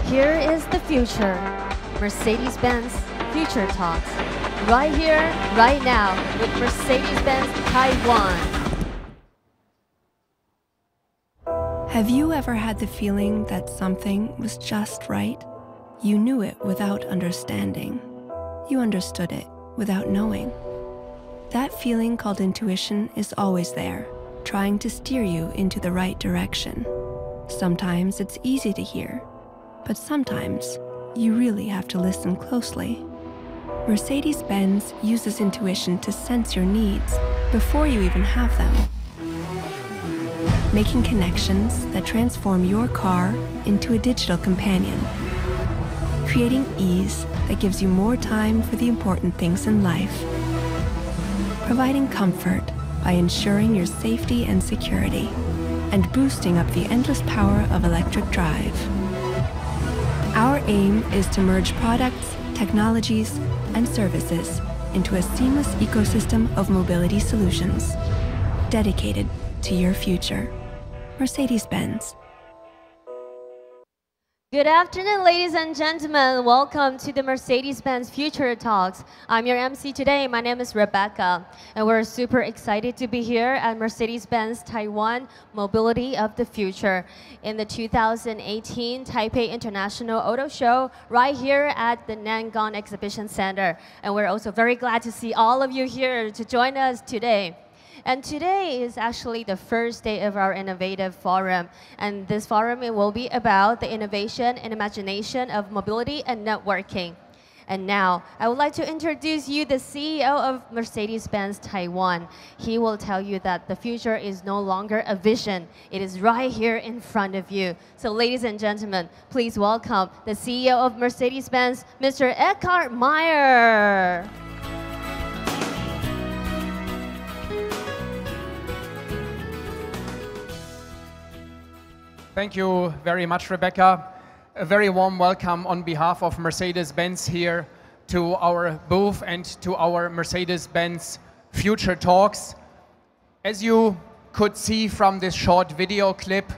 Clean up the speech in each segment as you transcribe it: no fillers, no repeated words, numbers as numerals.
Here is the future. Mercedes-Benz Future Talks. Right here, right now, with Mercedes-Benz Taiwan. Have you ever had the feeling that something was just right? You knew it without understanding. You understood it without knowing. That feeling called intuition is always there, trying to steer you into the right direction. Sometimes it's easy to hear, but sometimes you really have to listen closely. Mercedes-Benz uses intuition to sense your needs before you even have them, making connections that transform your car into a digital companion, creating ease that gives you more time for the important things in life, providing comfort by ensuring your safety and security, and boosting up the endless power of electric drive. Our aim is to merge products, technologies, and services into a seamless ecosystem of mobility solutions, dedicated to your future. Mercedes-Benz. Good afternoon, ladies and gentlemen. Welcome to the Mercedes-Benz Future Talks. I'm your MC today. My name is Rebecca, and we're super excited to be here at Mercedes-Benz Taiwan Mobility of the Future in the 2018 Taipei International Auto Show right here at the Nangang Exhibition Center. And we're also very glad to see all of you here to join us today. And today is actually the first day of our innovative forum. And this forum will be about the innovation and imagination of mobility and networking. And now, I would like to introduce you the CEO of Mercedes-Benz Taiwan. He will tell you that the future is no longer a vision. It is right here in front of you. So ladies and gentlemen, please welcome the CEO of Mercedes-Benz, Mr. Eckhard Meyer. Thank you very much, Rebecca. A very warm welcome on behalf of Mercedes-Benz here to our booth and to our Mercedes-Benz Future Talks. As you could see from this short video clip,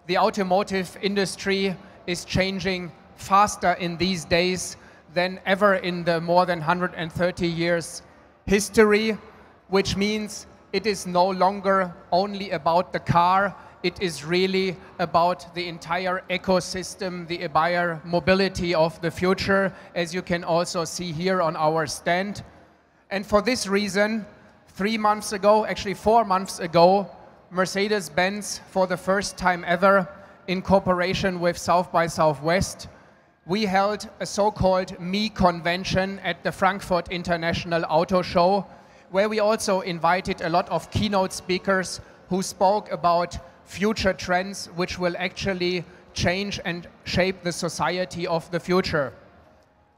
the automotive industry is changing faster in these days than ever in the more than 130 years history, which means it is no longer only about the car. It is really about the entire ecosystem, the entire mobility of the future, as you can also see here on our stand. And for this reason, 3 months ago, actually 4 months ago, Mercedes-Benz, for the first time ever, in cooperation with South by Southwest, we held a so-called Me convention at the Frankfurt International Auto Show, where we also invited a lot of keynote speakers who spoke about future trends which will actually change and shape the society of the future.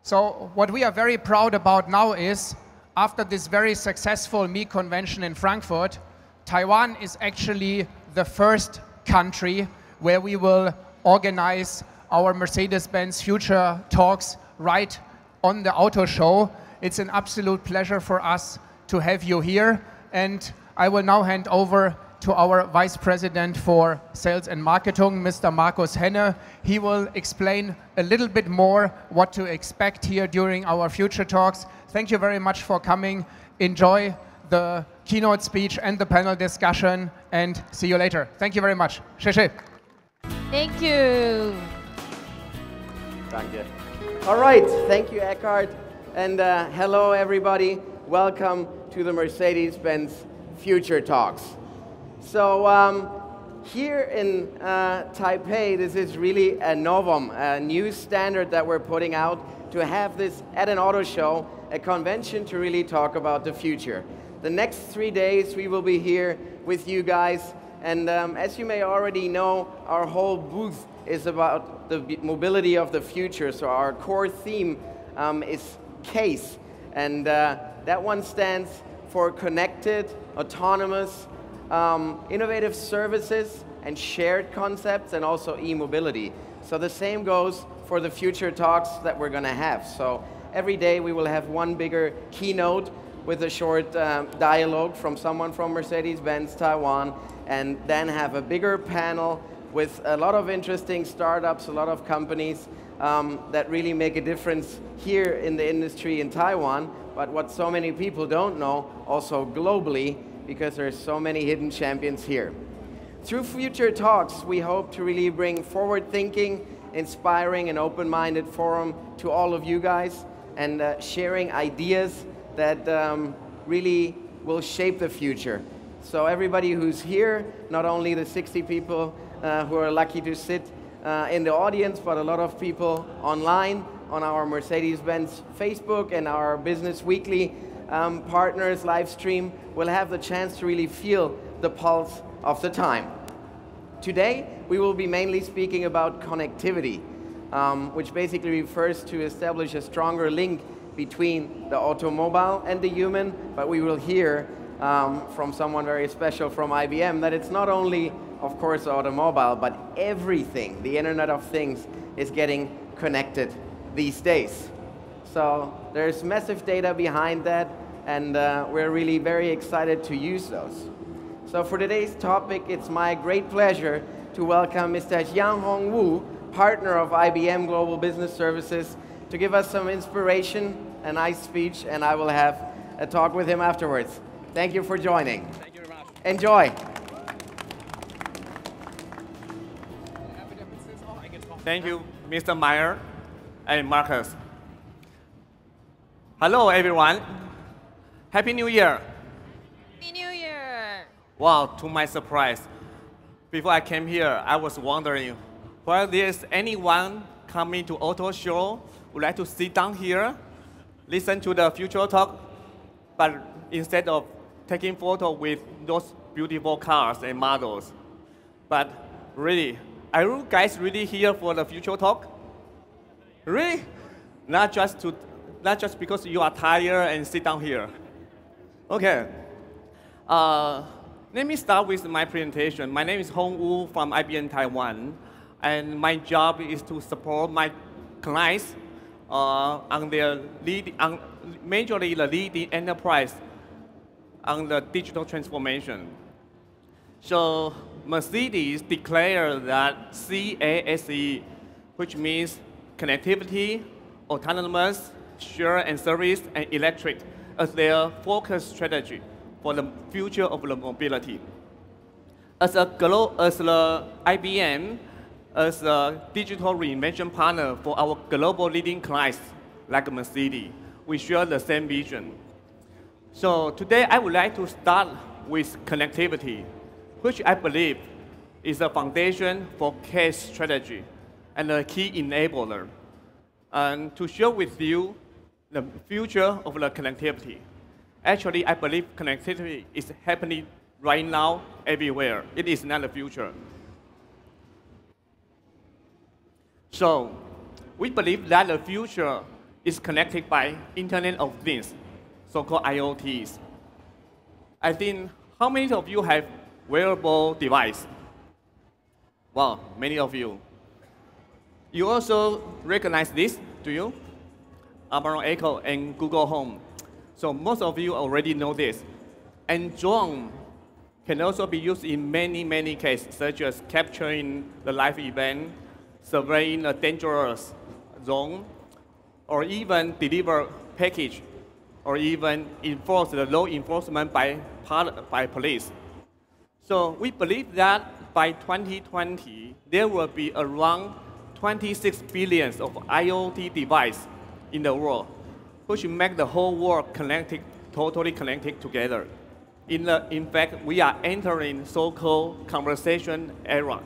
So what we are very proud about now is, after this very successful Me convention in Frankfurt, Taiwan is actually the first country where we will organize our Mercedes-Benz Future Talks right on the auto show. It's an absolute pleasure for us to have you here, and I will now hand over to our Vice President for Sales and Marketing, Mr. Markus Henne. He will explain a little bit more what to expect here during our Future Talks. Thank you very much for coming. Enjoy the keynote speech and the panel discussion, and see you later. Thank you very much. Sheshe. Thank you. Thank you. All right, thank you, Eckhard. And hello, everybody. Welcome to the Mercedes-Benz Future Talks. So here in Taipei, this is really a novum, a new standard that we're putting out to have this at an auto show, a convention to really talk about the future. The next 3 days we will be here with you guys, and as you may already know, our whole booth is about the mobility of the future. So our core theme is CASE, and that one stands for connected, autonomous, innovative services and shared concepts, and also e-mobility. So the same goes for the future talks that we're going to have. So every day we will have one bigger keynote with a short dialogue from someone from Mercedes-Benz Taiwan, and then have a bigger panel with a lot of interesting startups, a lot of companies that really make a difference here in the industry in Taiwan, but what so many people don't know, also globally, because there's so many hidden champions here. Through Future Talks, we hope to really bring forward-thinking, inspiring, and open-minded forum to all of you guys, and sharing ideas that really will shape the future. So everybody who's here, not only the 60 people who are lucky to sit in the audience, but a lot of people online on our Mercedes-Benz Facebook and our Business Weekly partners live stream will have the chance to really feel the pulse of the time. Today, we will be mainly speaking about connectivity, which basically refers to establish a stronger link between the automobile and the human, but we will hear from someone very special from IBM that it's not only, of course, automobile, but everything, the Internet of Things, is getting connected these days. So there's massive data behind that, and we're really very excited to use those. So for today's topic, it's my great pleasure to welcome Mr. Jianhong Wu, partner of IBM Global Business Services, to give us some inspiration, a nice speech, and I will have a talk with him afterwards. Thank you for joining. Thank you very much. Enjoy. Thank you, Mr. Meyer and Marcus. Hello, everyone. Happy New Year. Happy New Year! Wow, to my surprise, before I came here, I was wondering whether there's anyone coming to auto show would like to sit down here, listen to the future talk, but instead of taking photo with those beautiful cars and models. But really, are you guys really here for the future talk? Really? Not just because you are tired and sit down here. Okay. Let me start with my presentation. My name is Hong Wu from IBM Taiwan, and my job is to support my clients on their majorly the leading enterprise on the digital transformation. So Mercedes declared that CASE, which means connectivity, autonomous, shared and service, and electric, as their focus strategy for the future of the mobility. As the IBM, as a digital reinvention partner for our global leading clients like Mercedes, we share the same vision. So today I would like to start with connectivity, which I believe is the foundation for CASE strategy and a key enabler, and to share with you the future of the connectivity. Actually, I believe connectivity is happening right now everywhere. It is not the future. So we believe that the future is connected by Internet of Things, so-called IoTs. I think, how many of you have wearable device? Well, many of you. You also recognize this, do you? Amazon Echo and Google Home. So most of you already know this. And drone can also be used in many, many cases, such as capturing the live event, surveying a dangerous zone, or even deliver package, or even enforce the law enforcement by police. So we believe that by 2020, there will be around 26 billion of IoT devices in the world, which make the whole world connected, totally connected together. In fact, we are entering so-called conversation era.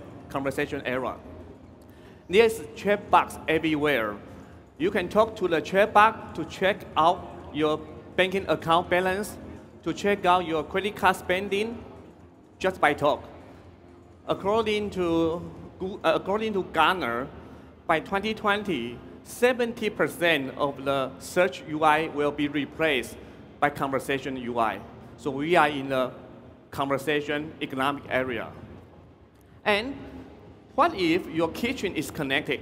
There's chat box everywhere. You can talk to the chat box to check out your banking account balance, to check out your credit card spending, just by talk. According to Gartner, by 2020, 70% of the search UI will be replaced by conversation UI. So we are in the conversation economic area. And what if your kitchen is connected?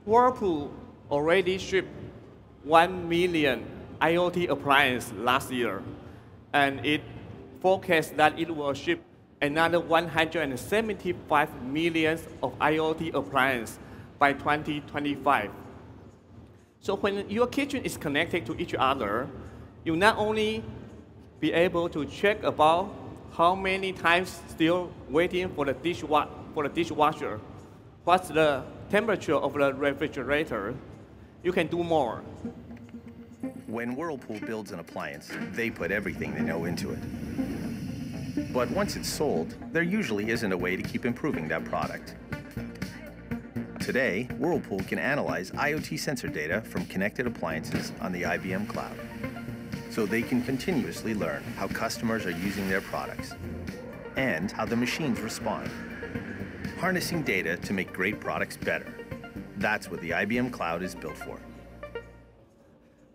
Whirlpool already shipped 1 million IoT appliances last year, and it forecasts that it will ship another 175 million of IoT appliances by 2025. So when your kitchen is connected to each other, you not only be able to check about how many times still waiting for the dishwasher, what's the temperature of the refrigerator, you can do more. When Whirlpool builds an appliance, they put everything they know into it. But once it's sold, there usually isn't a way to keep improving that product. Today, Whirlpool can analyze IoT sensor data from connected appliances on the IBM cloud, so they can continuously learn how customers are using their products and how the machines respond, harnessing data to make great products better. That's what the IBM cloud is built for.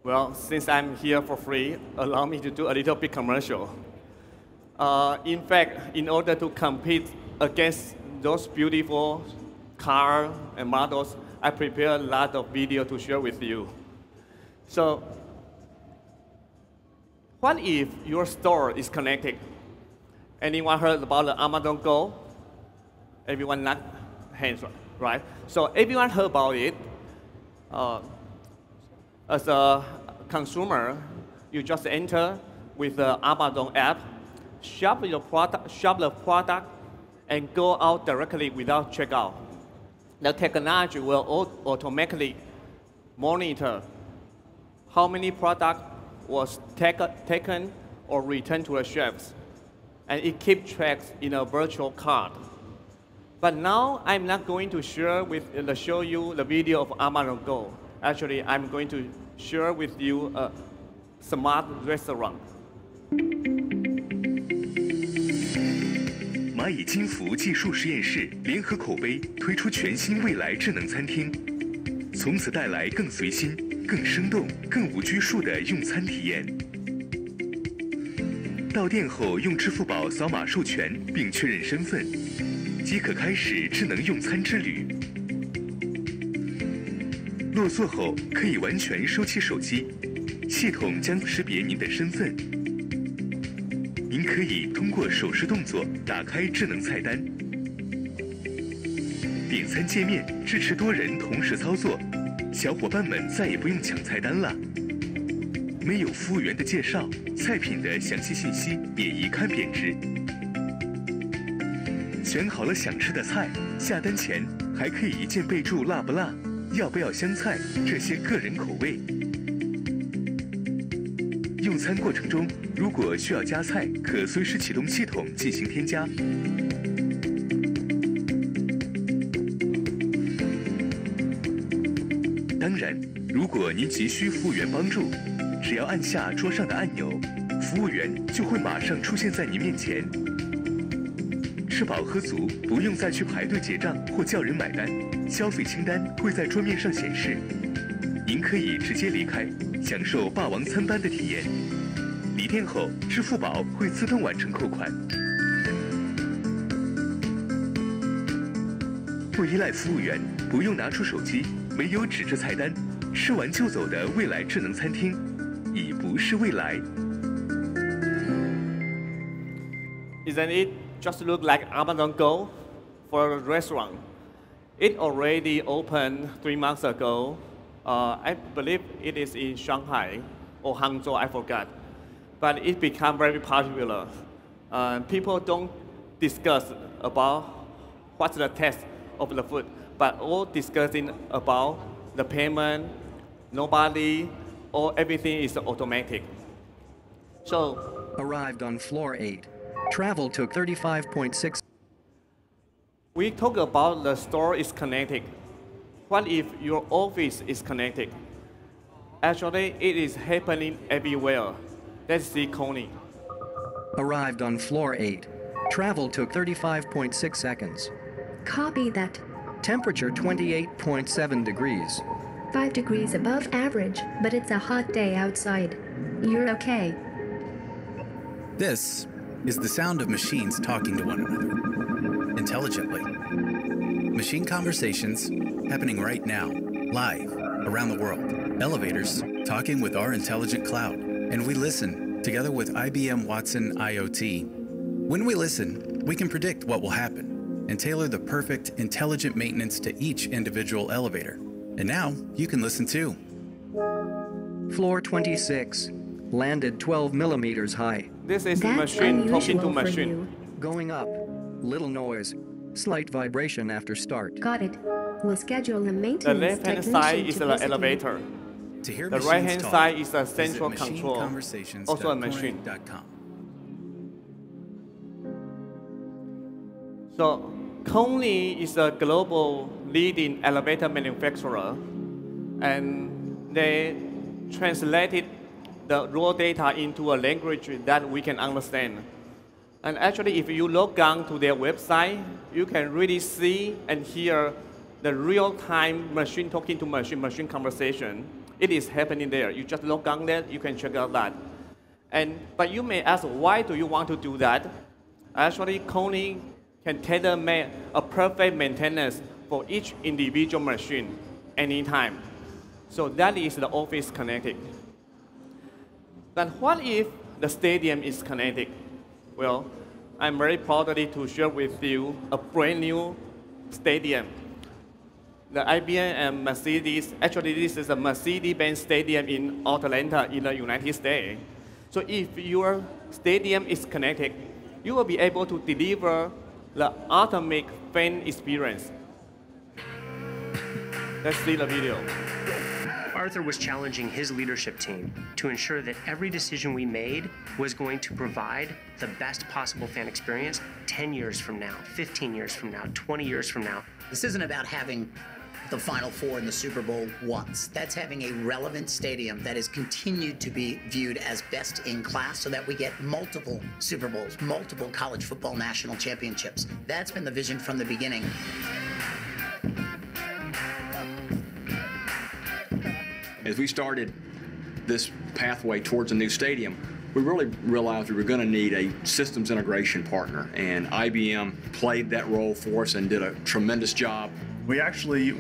Well, since I'm here for free, allow me to do a little bit commercial. In fact, in order to compete against those beautiful cars and models, I prepared a lot of video to share with you. So, what if your store is connected? Anyone heard about the Amazon Go? Everyone not hands, right? So everyone heard about it. As a consumer, you just enter with the Amazon app, shop the product, and go out directly without checkout. The technology will automatically monitor how many products was taken or returned to the shelves, and it keeps track in a virtual card. But now I'm not going to show you the video of Amazon Go. Actually, I'm going to share with you a smart restaurant. 蚂蚁金服技术实验室联合口碑推出全新未来智能餐厅，从此带来更随心、更生动、更无拘束的用餐体验。到店后用支付宝扫码授权并确认身份，即可开始智能用餐之旅。落座后可以完全收起手机，系统将识别您的身份。您可以通过手势动作打开智能菜单。点餐界面支持多人同时操作，小伙伴们再也不用抢菜单了。没有服务员的介绍，菜品的详细信息也一看便知。选好了想吃的菜，下单前还可以一键备注辣不辣，要不要香菜，这些个人口味。用餐过程中，如果需要加菜，可随时启动系统进行添加。当然，如果您急需服务员帮助，只要按下桌上的按钮，服务员就会马上出现在您面前。吃饱喝足，不用再去排队结账或叫人买单，消费清单会在桌面上显示。您可以直接离开，享受霸王餐般的体验。离店后，支付宝会自动完成扣款。不依赖服务员，不用拿出手机，没有纸质菜单，吃完就走的未来智能餐厅，已不是未来。Isn't it just look like Amazon Go for a restaurant? It already opened 3 months ago. I believe it is in Shanghai or Hangzhou, I forgot. But it became very popular. People don't discuss about what's the taste of the food, but all discussing about the payment, nobody, or everything is automatic. So, arrived on floor 8. Travel took 35.6. We talk about the store is connected. What if your office is connected? Actually, it is happening everywhere. Let's see Coney. Arrived on floor 8. Travel took 35.6 seconds. Copy that. Temperature 28.7 degrees. 5 degrees above average, but it's a hot day outside. You're okay. This is the sound of machines talking to one another, intelligently. Machine conversations happening right now, live, around the world. Elevators talking with our intelligent cloud. And we listen together with IBM Watson IoT. When we listen, We can predict what will happen and tailor the perfect, intelligent maintenance to each individual elevator. And now you can listen too. Floor 26, landed 12 millimeters high. This is That's machine talking to unusual for machine. you. Going up, little noise, slight vibration after start. Got it. We'll schedule a The maintenance left-hand technician side is to the visit you. elevator. To hear The machines right-hand talk, side is the visit central control, also a machine. machineconversations.com. So Coney is a global leading elevator manufacturer, and they translated the raw data into a language that we can understand. And actually, if you log on to their website, you can really see and hear the real-time machine talking to machine conversation. It is happening there. You just log on there, you can check out that. But you may ask, why do you want to do that? Actually, Coney can tailor-make a perfect maintenance for each individual machine anytime. So that is the office connected. But what if the stadium is connected? Well, I'm very proudly to share with you a brand new stadium. The IBM and Mercedes, actually this is a Mercedes-Benz Stadium in Atlanta in the United States. So if your stadium is connected, you will be able to deliver the ultimate fan experience. Let's see the video. Arthur was challenging his leadership team to ensure that every decision we made was going to provide the best possible fan experience 10 years from now, 15 years from now, 20 years from now. This isn't about having the Final Four in the Super Bowl once. That's having a relevant stadium that has continued to be viewed as best in class so that we get multiple Super Bowls, multiple college football national championships. That's been the vision from the beginning. As we started this pathway towards a new stadium, we really realized we were going to need a systems integration partner, and IBM played that role for us and did a tremendous job. We actually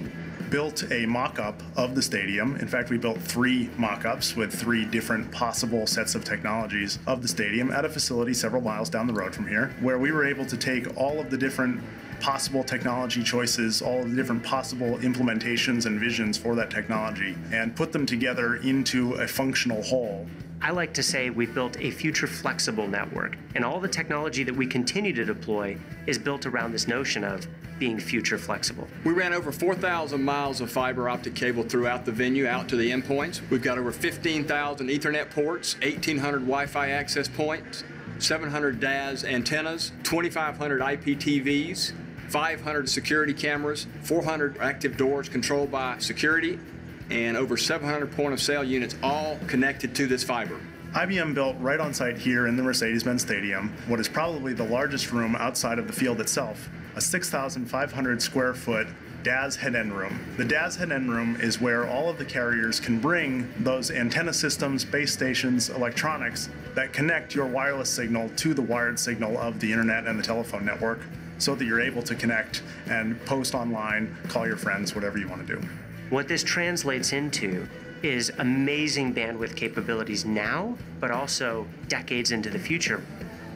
built a mock-up of the stadium. In fact, we built 3 mock-ups with 3 different possible sets of technologies of the stadium at a facility several miles down the road from here, where we were able to take all of the different possible technology choices, all of the different possible implementations and visions for that technology, and put them together into a functional whole. I like to say we built a future flexible network, and all the technology that we continue to deploy is built around this notion of being future flexible. We ran over 4,000 miles of fiber optic cable throughout the venue out to the endpoints. We've got over 15,000 Ethernet ports, 1,800 Wi-Fi access points, 700 DAS antennas, 2,500 IPTVs, 500 security cameras, 400 active doors controlled by security, and over 700 point-of-sale units all connected to this fiber. IBM built right on site here in the Mercedes-Benz Stadium what is probably the largest room outside of the field itself, a 6,500 square foot DAS head-end room. The DAS head-end room is where all of the carriers can bring those antenna systems, base stations, electronics that connect your wireless signal to the wired signal of the internet and the telephone network so that you're able to connect and post online, call your friends, whatever you want to do. What this translates into is amazing bandwidth capabilities now, but also decades into the future.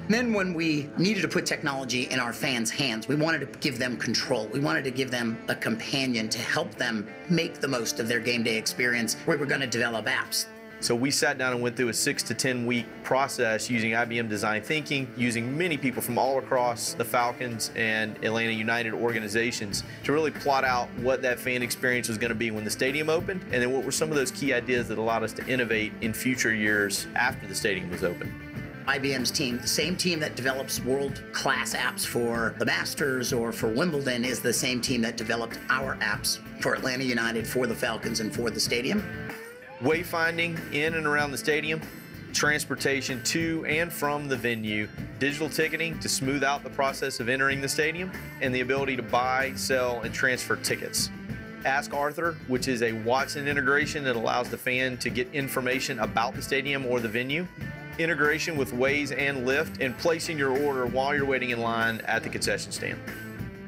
Then when we needed to put technology in our fans' hands, we wanted to give them control. We wanted to give them a companion to help them make the most of their game day experience. We were going to develop apps. So we sat down and went through a 6 to 10 week process using IBM design thinking, using many people from all across the Falcons and Atlanta United organizations to really plot out what that fan experience was going to be when the stadium opened, and then what were some of those key ideas that allowed us to innovate in future years after the stadium was open. IBM's team, the same team that develops world-class apps for the Masters or for Wimbledon, is the same team that developed our apps for Atlanta United, for the Falcons, and for the stadium. Wayfinding in and around the stadium, transportation to and from the venue, digital ticketing to smooth out the process of entering the stadium, and the ability to buy, sell, and transfer tickets. Ask Arthur, which is a Watson integration that allows the fan to get information about the stadium or the venue, integration with Waze and Lyft, and placing your order while you're waiting in line at the concession stand.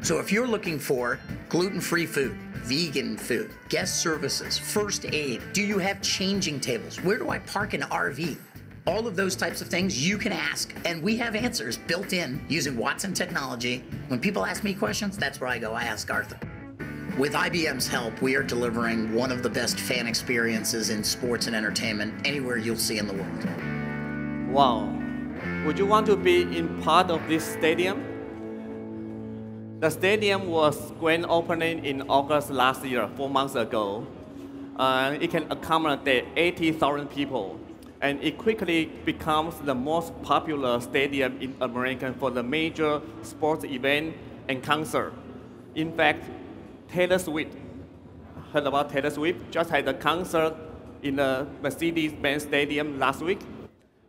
So if you're looking for gluten-free food, vegan food, guest services, first aid, do you have changing tables? Where do I park an RV? All of those types of things you can ask, and we have answers built in using Watson technology. When people ask me questions, that's where I go, I ask Arthur. With IBM's help, we are delivering one of the best fan experiences in sports and entertainment anywhere you'll see in the world. Wow. Would you want to be in part of this stadium? The stadium was grand opening in August last year, 4 months ago. It can accommodate 80,000 people. And it quickly becomes the most popular stadium in America for the major sports event and concert. In fact, Taylor Swift, heard about Taylor Swift, just had a concert in the Mercedes-Benz Stadium last week.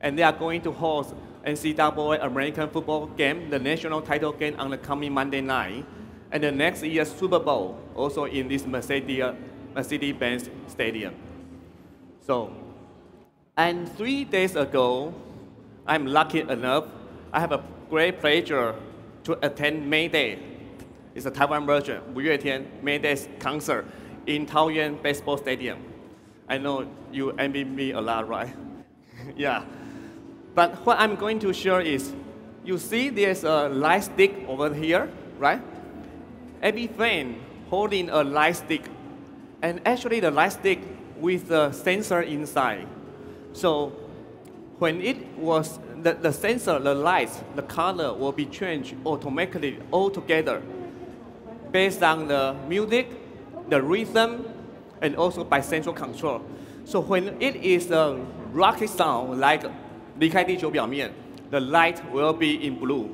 And they are going to host NCAA American football game, the national title game on the coming Monday night. And the next year's Super Bowl, also in this Mercedes-Benz Stadium. And 3 days ago, I'm lucky enough, I have a great pleasure to attend May Day. It's a Taiwan version, 五月天 May Day's concert in Taoyuan Baseball Stadium. I know you envy me a lot, right? Yeah. But what I'm going to share is, you see there's a light stick over here, right? Every fan holding a light stick. And actually the light stick with the sensor inside. So when it was, the sensor, the lights, the color will be changed automatically altogether based on the music, the rhythm, and also by central control. So when it is a rocket sound like 离开地球表面, the light will be in blue.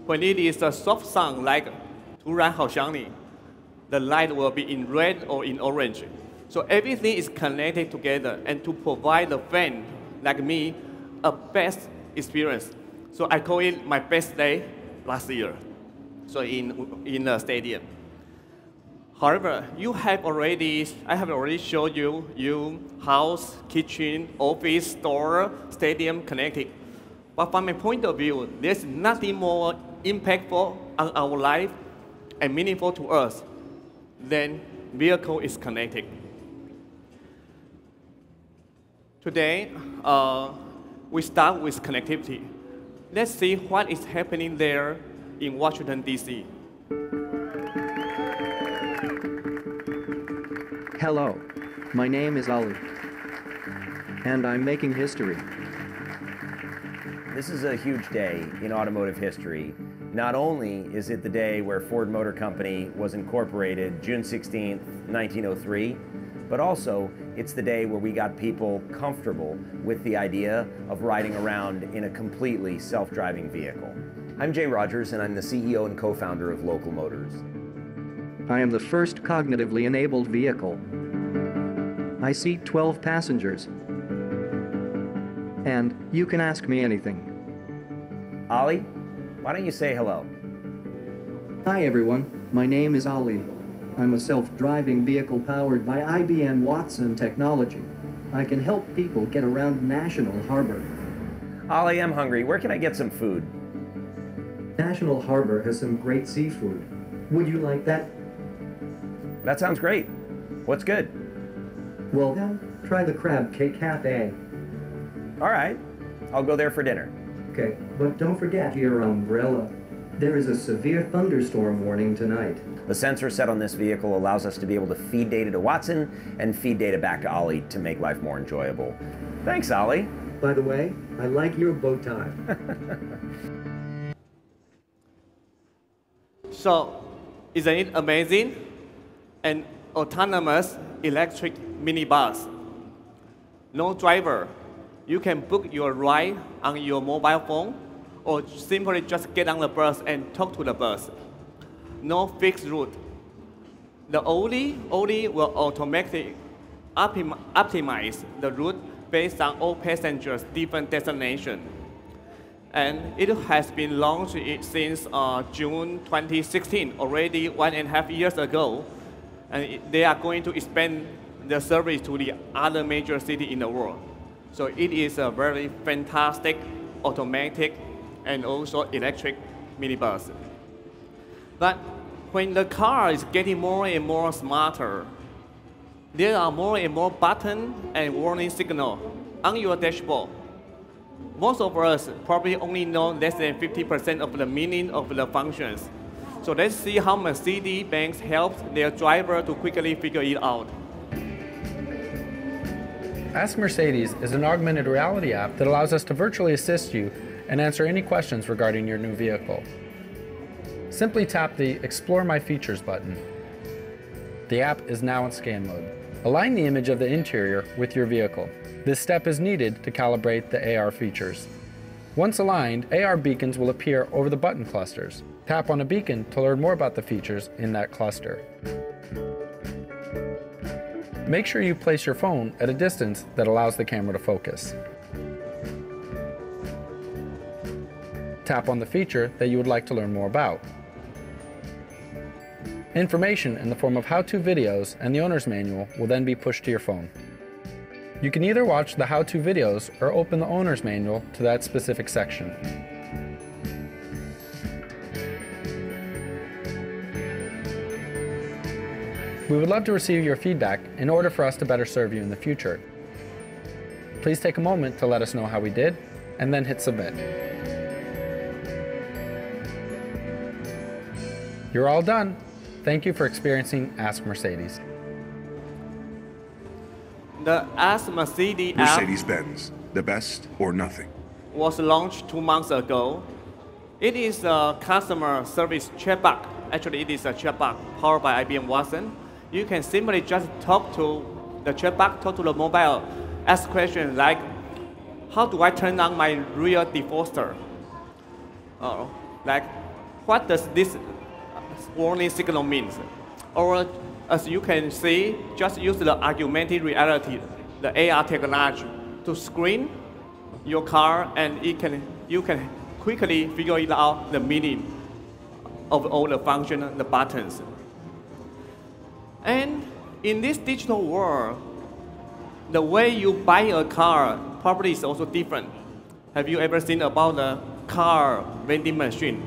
When it is a soft sound like 突然好想你, the light will be in red or in orange. So everything is connected together and to provide the fan like me a best experience. So I call it my best day last year. So in the stadium. However, I have already showed you house, kitchen, office, store, stadium connected. But from my point of view, there's nothing more impactful on our life and meaningful to us than vehicle is connected. Today, we start with connectivity. Let's see what is happening there in Washington, D.C. Hello, my name is Ali, and I'm making history. This is a huge day in automotive history. Not only is it the day where Ford Motor Company was incorporated June 16th, 1903, but also it's the day where we got people comfortable with the idea of riding around in a completely self-driving vehicle. I'm Jay Rogers, and I'm the CEO and co-founder of Local Motors. I am the first cognitively enabled vehicle. I seat 12 passengers. And you can ask me anything. Ali, why don't you say hello? Hi everyone, my name is Ali. I'm a self-driving vehicle powered by IBM Watson technology. I can help people get around National Harbor. Ali, I'm hungry. Where can I get some food? National Harbor has some great seafood. Would you like that? That sounds great. What's good? Well then, try the Crab Cake Cafe. All right, I'll go there for dinner. Okay, but don't forget your umbrella. There is a severe thunderstorm warning tonight. The sensor set on this vehicle allows us to be able to feed data to Watson and feed data back to Ali to make life more enjoyable. Thanks, Ali. By the way, I like your bow tie. So, isn't it amazing? An autonomous electric minibus. No driver. You can book your ride on your mobile phone or simply just get on the bus and talk to the bus. No fixed route. The OLI will automatically optimize the route based on all passengers' different destinations. And it has been launched since June 2016, already 1.5 years ago. And they are going to expand the service to the other major cities in the world. So it is a very fantastic, automatic, and also electric minibus. But when the car is getting more and more smarter, there are more and more buttons and warning signals on your dashboard. Most of us probably only know less than 50% of the meaning of the functions. So let's see how Mercedes-Benz helps their driver to quickly figure it out. Ask Mercedes is an augmented reality app that allows us to virtually assist you and answer any questions regarding your new vehicle. Simply tap the Explore My Features button. The app is now in scan mode. Align the image of the interior with your vehicle. This step is needed to calibrate the AR features. Once aligned, AR beacons will appear over the button clusters. Tap on a beacon to learn more about the features in that cluster. Make sure you place your phone at a distance that allows the camera to focus. Tap on the feature that you would like to learn more about. Information in the form of how-to videos and the owner's manual will then be pushed to your phone. You can either watch the how-to videos or open the owner's manual to that specific section. We would love to receive your feedback in order for us to better serve you in the future. Please take a moment to let us know how we did, and then hit submit. You're all done. Thank you for experiencing Ask Mercedes. The Ask Mercedes app Mercedes-Benz, the best or nothing, was launched 2 months ago. It is a customer service chatbot. Actually, it is a chatbot powered by IBM Watson. You can simply just talk to the chatbot, talk to the mobile, ask questions like, how do I turn on my rear defroster? Like, what does this warning signal mean? Or as you can see, just use the augmented reality, the AR technology, to screen your car, and you can quickly figure it out the meaning of all the functions, the buttons. And in this digital world, the way you buy a car probably is also different. Have you ever seen about the car vending machine?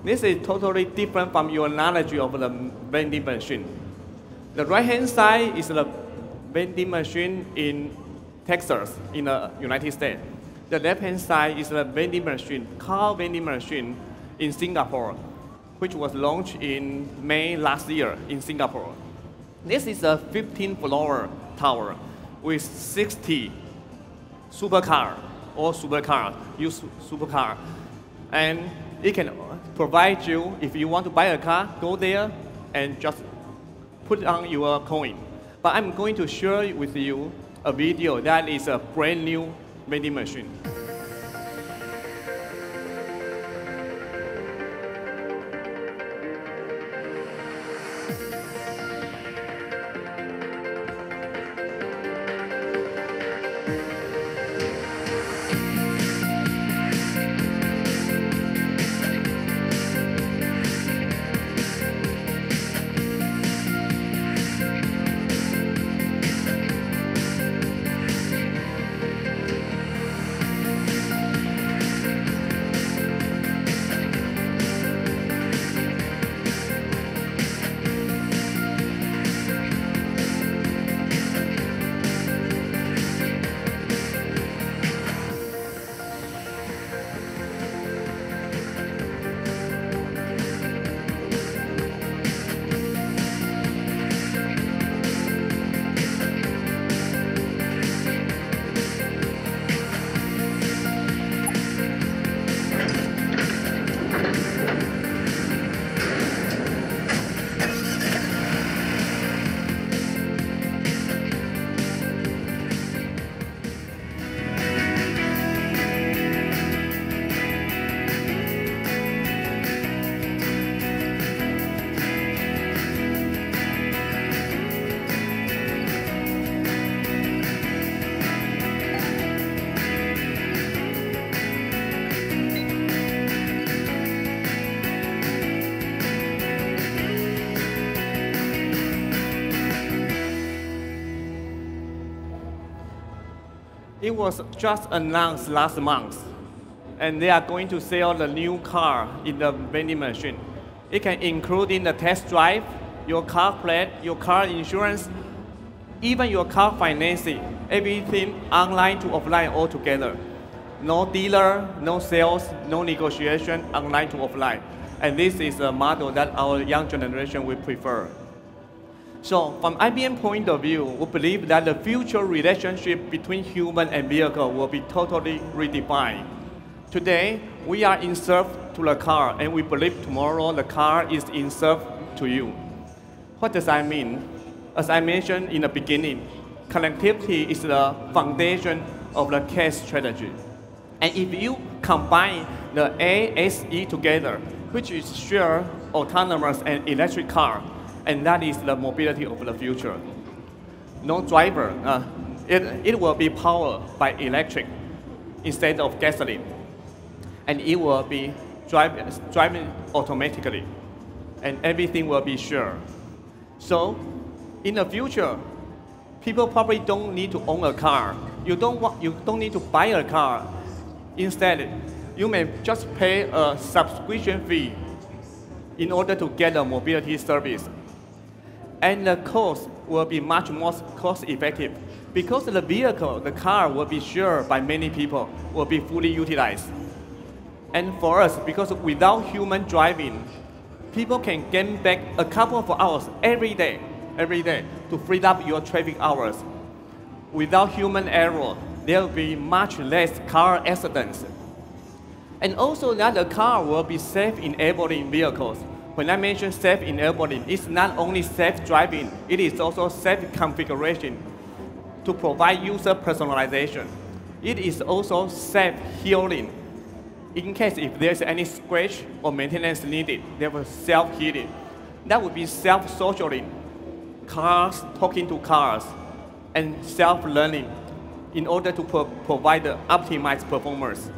This is totally different from your knowledge of the vending machine. The right-hand side is the vending machine in Texas, in the United States. The left-hand side is the vending machine, car vending machine in Singapore, which was launched in May last year in Singapore. This is a 15-floor tower with 60 supercar or supercar, used supercar. And it can provide you, if you want to buy a car, go there and just put on your coin. But I'm going to share with you a video that is a brand new vending machine. It was just announced last month, and they are going to sell the new car in the vending machine. It can include in the test drive, your car plate, your car insurance, even your car financing, everything online to offline all together. No dealer, no sales, no negotiation, online to offline. And this is a model that our young generation will prefer. So from IBM point of view, we believe that the future relationship between human and vehicle will be totally redefined. Today, we are in serve to the car, and we believe tomorrow the car is in serve to you. What does that mean? As I mentioned in the beginning, connectivity is the foundation of the CASE strategy. And if you combine the ASE together, which is shared, autonomous, and electric car, and that is the mobility of the future. No driver, it will be powered by electric instead of gasoline. And it will be driving automatically. And everything will be shared. So, in the future, people probably don't need to own a car. You don't need to buy a car. Instead, you may just pay a subscription fee in order to get a mobility service. And the cost will be much more cost effective because the vehicle, the car, will be shared by many people, will be fully utilized. And for us, because without human driving, people can gain back a couple of hours every day to free up your traffic hours. Without human error, there will be much less car accidents. And also that the car will be safe-enabling vehicles. When I mention safe-enabling, it's not only safe driving, it is also safe configuration to provide user personalization. It is also safe healing. In case if there's any scratch or maintenance needed, they will self-healing. That would be self-socialing, cars talking to cars, and self-learning in order to provide the optimized performance.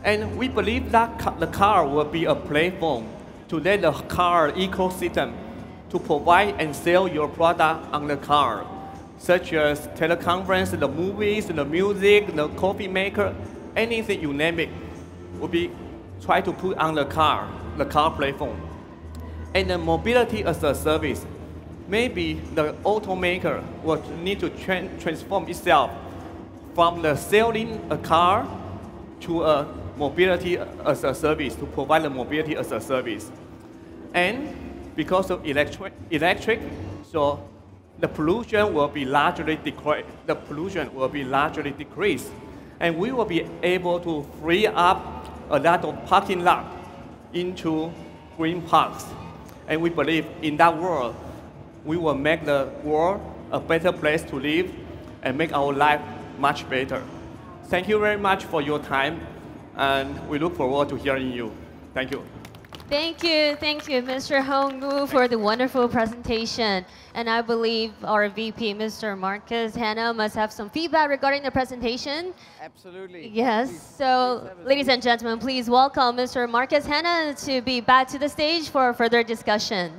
And we believe that the car will be a platform to let the car ecosystem to provide and sell your product on the car, such as teleconference, the movies, the music, the coffee maker, anything you name it, will be try to put on the car platform. And the mobility as a service, maybe the automaker will need to transform itself from the selling a car to a mobility as a service, to provide the mobility as a service. And because of electric, so the pollution will be largely decreased. And we will be able to free up a lot of parking lot into green parks. And we believe in that world, we will make the world a better place to live and make our life much better. Thank you very much for your time, and we look forward to hearing you. Thank you. Thank you, Mr. Hong Wu, for the wonderful presentation. And I believe our VP, Mr. Marcus Hanna, must have some feedback regarding the presentation. Absolutely. Yes. So, ladies and gentlemen, please welcome Mr. Marcus Hanna to be back to the stage for further discussion.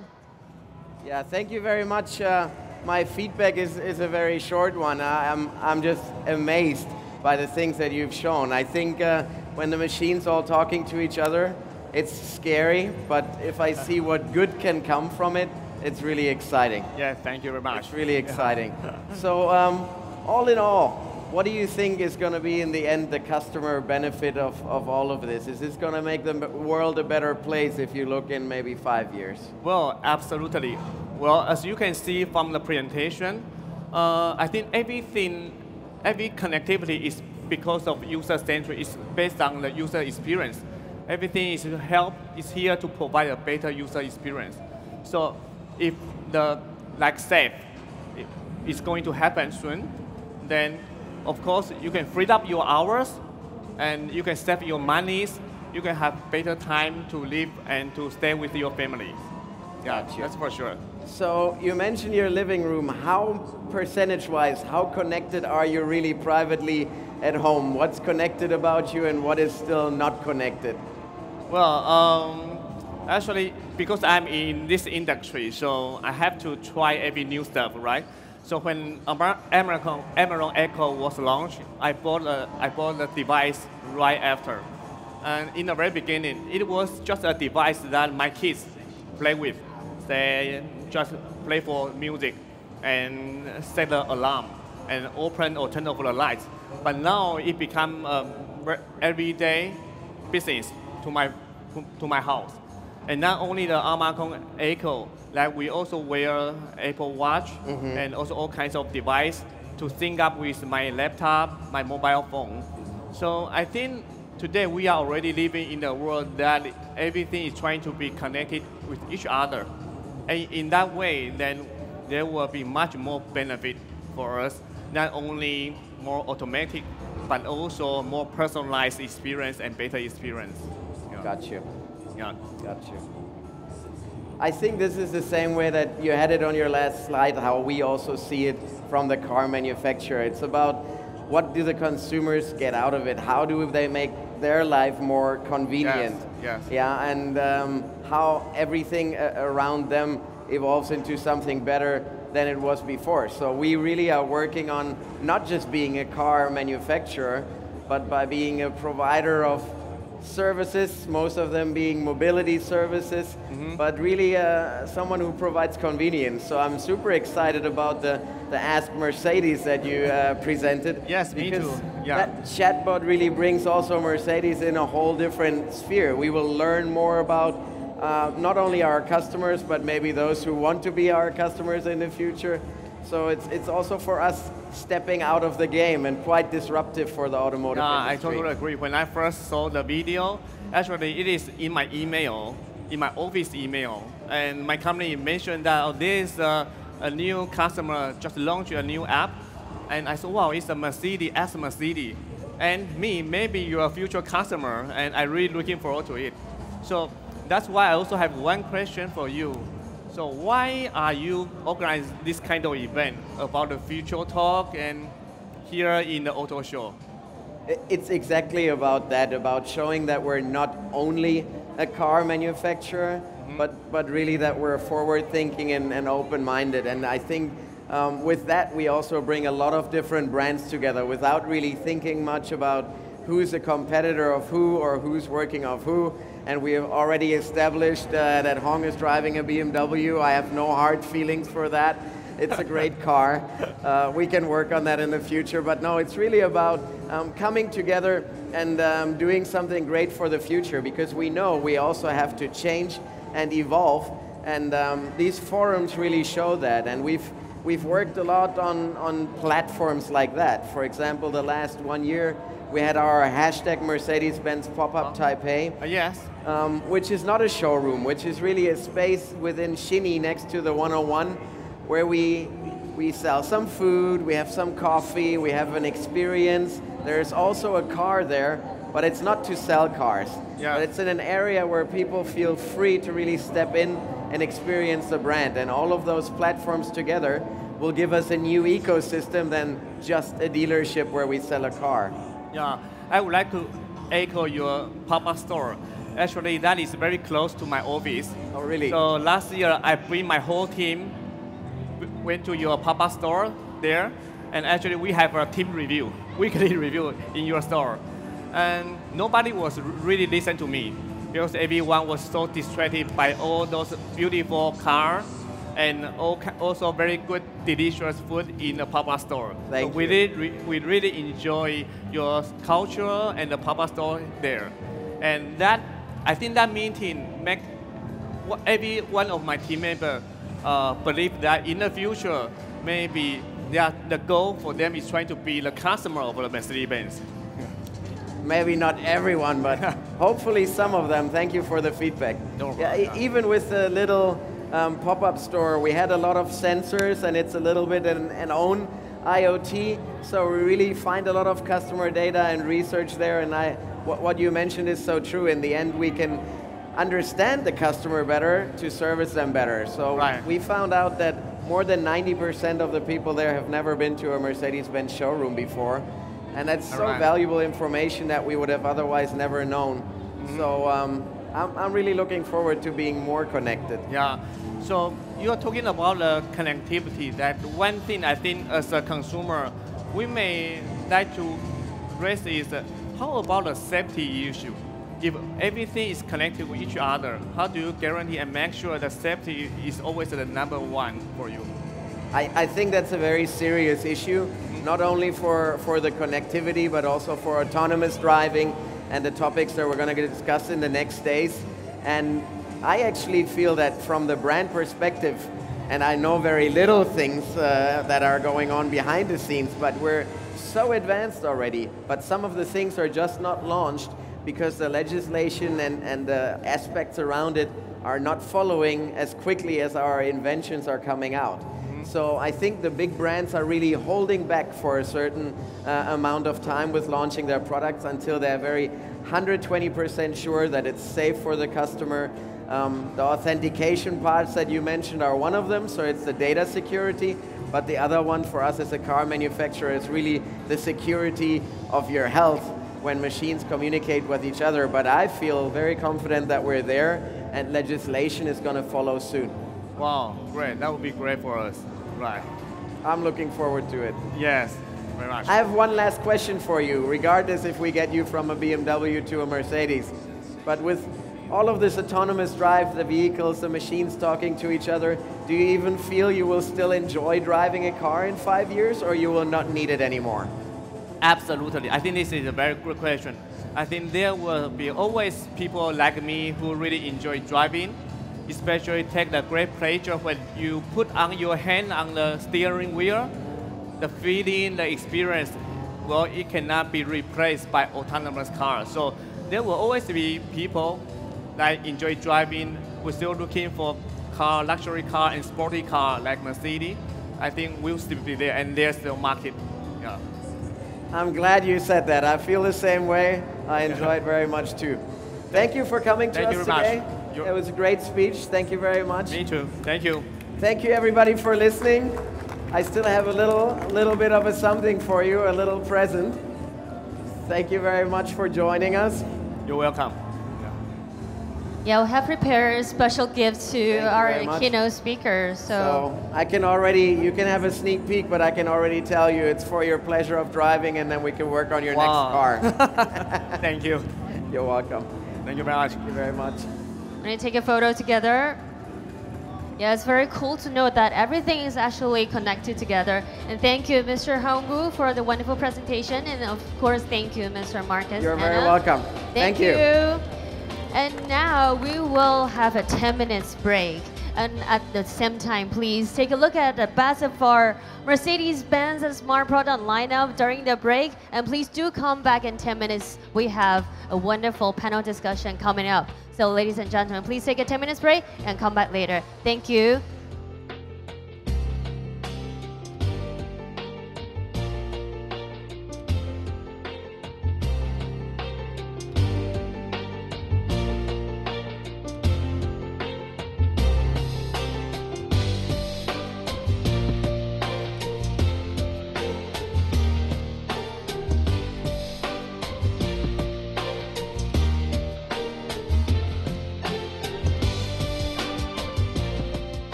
Yeah, thank you very much. My feedback is a very short one. I'm just amazed by the things that you've shown. I think when the machines all talking to each other, it's scary, but if I see what good can come from it, it's really exciting. Yeah, thank you very much. It's really exciting. So all in all, what do you think is going to be in the end the customer benefit of all of this? Is this going to make the world a better place if you look in maybe 5 years? Well, absolutely. Well, as you can see from the presentation, I think every connectivity is because of user-centric. It's based on the user experience. Everything is here to provide a better user experience. So if the safe is going to happen soon, then of course you can free up your hours and you can save your monies. You can have better time to live and to stay with your family. Yeah, Gotcha. That's for sure. So you mentioned your living room. How percentage-wise, how connected are you really privately at home? What's connected about you and what is still not connected? Well, actually, because I'm in this industry, so I have to try every new stuff, right? So when Amazon Echo was launched, I bought the device right after. And in the very beginning, it was just a device that my kids play with. They just play for music and set the alarm. and open or turn over the lights. But now it become everyday business to my house. And not only the Amazon Echo, like we also wear Apple Watch and also all kinds of device to sync up with my laptop, my mobile phone. So I think today we are already living in a world that everything is trying to be connected with each other. And in that way, then there will be much more benefit for us, not only more automatic, but also more personalized experience and better experience. Yeah. Got you. Yeah. Got you. I think this is the same way that you had it on your last slide, how we also see it from the car manufacturer. It's about what do the consumers get out of it? How do they make their life more convenient? Yes. Yeah, and how everything around them evolves into something better than it was before. So we really are working on not just being a car manufacturer, but by being a provider of services, most of them being mobility services, but really someone who provides convenience. So I'm super excited about the Ask Mercedes that you presented. Yes, me too. Yeah. That chatbot really brings also Mercedes in a whole different sphere. We will learn more about not only our customers, but maybe those who want to be our customers in the future. So it's also for us stepping out of the game and quite disruptive for the automotive industry. I totally agree. When I first saw the video, actually it is in my email, in my office email, and my company mentioned that there is a new customer just launched a new app, and I said, wow, it's a Mercedes, Ask Mercedes. And maybe you're a future customer, and I'm really looking forward to it. So that's why I also have one question for you. So why are you organizing this kind of event about the Future Talk and here in the auto show? It's exactly about that, about showing that we're not only a car manufacturer, but really that we're forward-thinking and open-minded. And I think with that, we also bring a lot of different brands together without really thinking much about who's a competitor of who or who's working of who. And we have already established that Hong is driving a BMW. I have no hard feelings for that. It's a great car. We can work on that in the future. But no, it's really about coming together and doing something great for the future, because we know we also have to change and evolve. And these forums really show that. And we've worked a lot on platforms like that. For example, the last 1 year, we had our hashtag Mercedes-Benz Pop-Up Taipei. Yes. Which is not a showroom, which is really a space within Shinny next to the 101, where we sell some food, we have some coffee, we have an experience. There's also a car there, but it's not to sell cars. Yeah. But it's in an area where people feel free to really step in and experience the brand. And all of those platforms together will give us a new ecosystem than just a dealership where we sell a car. Yeah, I would like to echo your pop-up store. Actually, that is very close to my office. Oh, really? So last year, I bring my whole team, went to your pop-up store there, and actually we have a team review, weekly review in your store. And nobody was really listening to me, because everyone was so distracted by all those beautiful cars and also very good, delicious food in the pop-up store. Thank you. We really enjoy your culture and the pop-up store there. And that, I think that meeting make every one of my team members believe that in the future, maybe the goal for them is trying to be the customer of the Mercedes-Benz. Maybe not everyone, but hopefully some of them. Thank you for the feedback. Even with the little pop-up store, we had a lot of sensors, and it's a little bit an own IoT. So we really find a lot of customer data and research there. And what you mentioned is so true. In the end, we can understand the customer better to service them better. So we found out that more than 90% of the people there have never been to a Mercedes-Benz showroom before. And that's so valuable information that we would have otherwise never known. So I'm really looking forward to being more connected. Yeah, so you're talking about the connectivity. That one thing I think as a consumer, we may like to raise is how about the safety issue? If everything is connected with each other, how do you guarantee and make sure that safety is always the #1 for you? I think that's a very serious issue. not only for the connectivity, but also for autonomous driving and the topics that we're going to discuss in the next days. And I actually feel that from the brand perspective, and I know very little things that are going on behind the scenes, but we're so advanced already. But some of the things are just not launched because the legislation and the aspects around it are not following as quickly as our inventions are coming out. So I think the big brands are really holding back for a certain amount of time with launching their products until they're very 120% sure that it's safe for the customer. The authentication parts that you mentioned are one of them, so it's the data security, but the other one for us as a car manufacturer is really the security of your health when machines communicate with each other. But I feel very confident that we're there and legislation is going to follow soon. Wow, great. That would be great for us. Right. I'm looking forward to it. Yes, very much. I have one last question for you, regardless if we get you from a BMW to a Mercedes. But with all of this autonomous drive, the vehicles, the machines talking to each other, do you even feel you will still enjoy driving a car in 5 years, or you will not need it anymore? Absolutely. I think this is a very good question. I think there will be always people like me who really enjoy driving, especially take the great pleasure when you put on your hand on the steering wheel. The feeling, the experience, well, it cannot be replaced by autonomous cars. So there will always be people that enjoy driving, who are still looking for car, luxury car and sporty car like Mercedes. I think we'll still be there, and there's the market. Yeah. I'm glad you said that. I feel the same way. I enjoy it very much too. Thank you for coming to us today. It was a great speech. Thank you very much. Me too. Thank you. Thank you everybody for listening. I still have a little bit of a something for you, a little present. Thank you very much for joining us. You're welcome. Yeah, we have prepared special gifts to our keynote speakers. So I can already, you can have a sneak peek, but I can already tell you it's for your pleasure of driving, and then we can work on your next car. Thank you. You're welcome. Thank you very much. Thank you very much. We're going to take a photo together. Yeah, it's very cool to know that everything is actually connected together. And thank you, Mr. Hongwu, for the wonderful presentation. And of course, thank you, Mr. Marcus. You're very welcome. Thank you. And now we will have a 10 minutes break. And at the same time, please take a look at the best of our Mercedes-Benz and Smart product lineup during the break. And please do come back in 10 minutes. We have a wonderful panel discussion coming up. So ladies and gentlemen, please take a 10 minutes break and come back later. Thank you.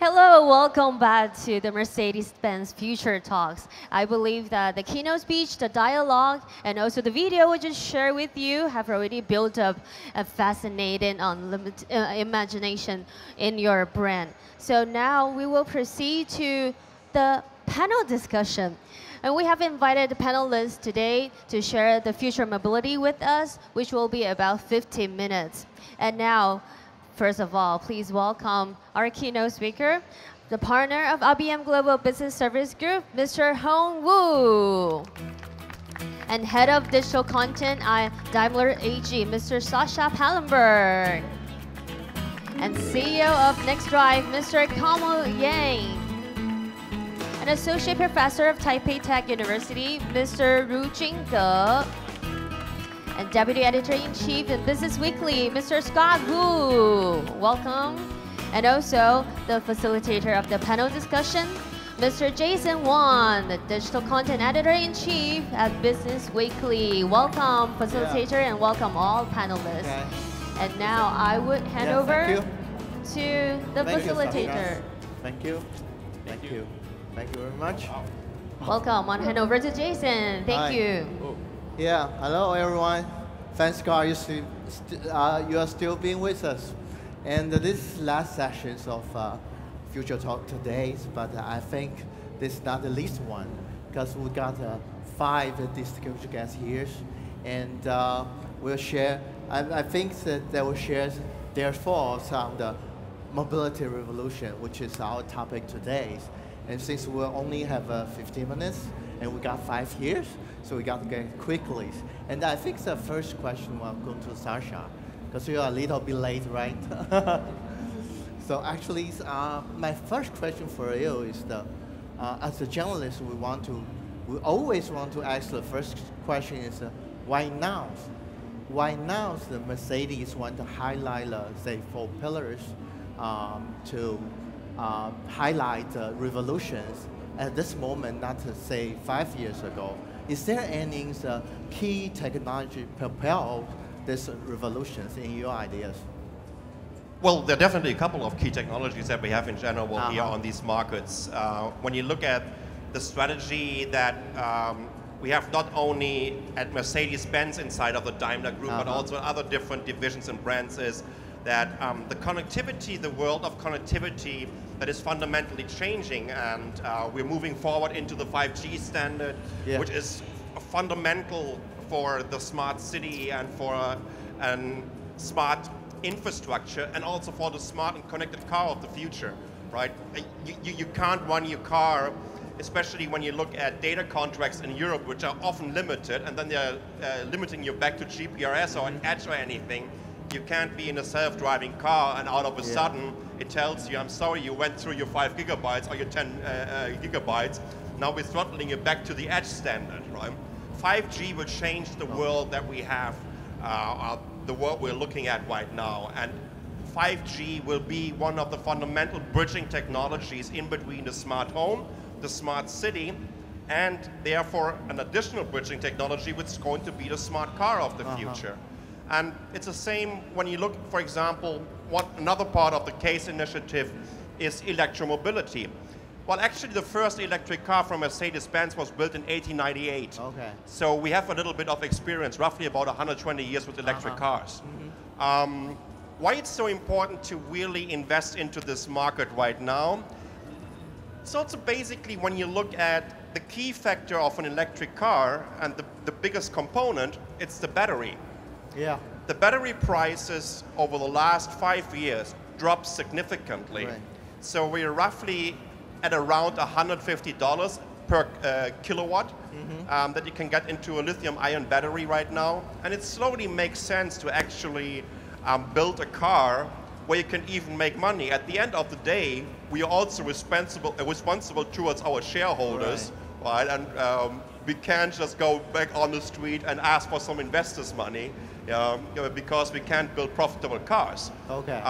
Hello, welcome back to the Mercedes-Benz Future Talks. I believe that the keynote speech, the dialogue, and also the video we just shared with you have already built up a fascinating imagination in your brand. So now we will proceed to the panel discussion. And we have invited the panelists today to share the future mobility with us, which will be about 15 minutes. And now, first of all, please welcome our keynote speaker, the partner of IBM Global Business Service Group, Mr. Hongwu. And head of digital content at Daimler AG, Mr. Sascha Pallenberg. And CEO of NextDrive, Mr. Kamal Yang. an associate professor of Taipei Tech University, Mr. Ru Jingge, and deputy editor-in-chief in Business Weekly, Mr. Scott Wu. Welcome. And also the facilitator of the panel discussion, Mr. Jason Wan, the digital content editor-in-chief at Business Weekly. Welcome, facilitator, and welcome all panelists. Okay. And now I would hand over to the facilitator. Thank you. Thank you. Thank you very much. Welcome. I'll hand over to Jason. Thank you. Yeah. Hello, everyone. Thanks, God, you are still being with us. And this is last sessions of Future Talk today, but I think this is not the least one because we got 5 distinguished guests here, and we'll share. I think that they will share their thoughts on the mobility revolution, which is our topic today. And since we only have 15 minutes and we got 5 years, so we got to get quickly. And I think the first question will go to Sasha, because you're a little bit late, right? So actually, my first question for you is as a journalist, we always want to ask the first question is, why now? Why now the Mercedes want to highlight, say, 4 pillars to highlight revolutions at this moment, not to say 5 years ago? Is there any key technology propel these revolutions in your ideas? Well, there are definitely a couple of key technologies that we have in general here on these markets. When you look at the strategy that we have not only at Mercedes-Benz inside of the Daimler Group, but also other different divisions and brands, is that the connectivity, the world of connectivity, that is fundamentally changing, and we're moving forward into the 5G standard, which is fundamental for the smart city and for a smart infrastructure, and also for the smart and connected car of the future, right? You can't run your car, especially when you look at data contracts in Europe, which are often limited, and then they're limiting you back to GPRS or an edge or anything. You can't be in a self-driving car and all of a sudden it tells you, I'm sorry, you went through your 5 gigabytes or your 10 gigabytes. Now we're throttling you back to the edge standard, right? 5G will change the world that we have, the world we're looking at right now. And 5G will be one of the fundamental bridging technologies in between the smart home, the smart city, and therefore an additional bridging technology which is going to be the smart car of the future. And it's the same when you look, for example, another part of the CASE initiative is electromobility. Well, actually, the first electric car from Mercedes-Benz was built in 1898. Okay. So we have a little bit of experience, roughly about 120 years with electric cars. Why it's so important to really invest into this market right now? So it's basically when you look at the key factor of an electric car and the biggest component, it's the battery. Yeah. The battery prices over the last 5 years dropped significantly. Right. So we're roughly at around $150 per kilowatt that you can get into a lithium-ion battery right now. And it slowly makes sense to actually build a car where you can even make money. At the end of the day, we are also responsible towards our shareholders, right? And we can't just go back on the street and ask for some investors' money because we can't build profitable cars. Okay.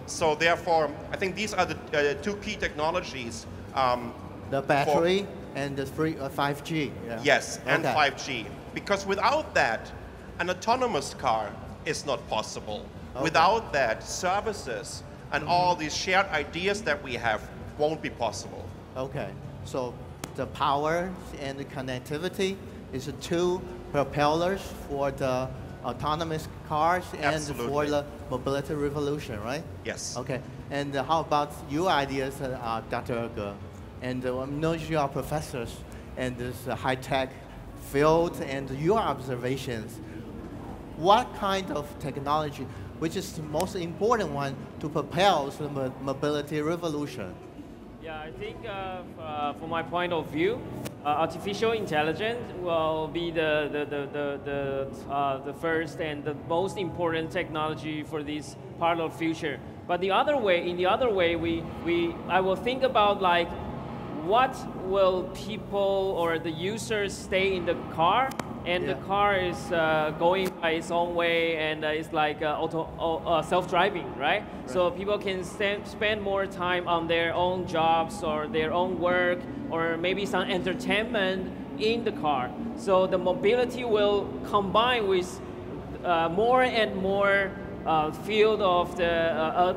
So therefore, I think these are the 2 key technologies. The battery and the 5G. Yeah. Yes, and 5G. Because without that, an autonomous car is not possible. Okay. Without that, services and all these shared ideas that we have won't be possible. Okay. So the power and the connectivity is the 2 propellers for the autonomous cars and for the mobility revolution, right? Yes. Okay. And how about your ideas, Dr. Erge? And I know you are professors in this high-tech field, and your observations. What kind of technology, which is the most important one to propel the mobility revolution? Yeah, I think from my point of view, artificial intelligence will be the first and the most important technology for this part of the future. But in the other way, I will think about like what will people or the users stay in the car, and the car is going by its own way, and it's like self-driving, right? So people can spend more time on their own jobs or their own work, or maybe some entertainment in the car. So the mobility will combine with more and more field of the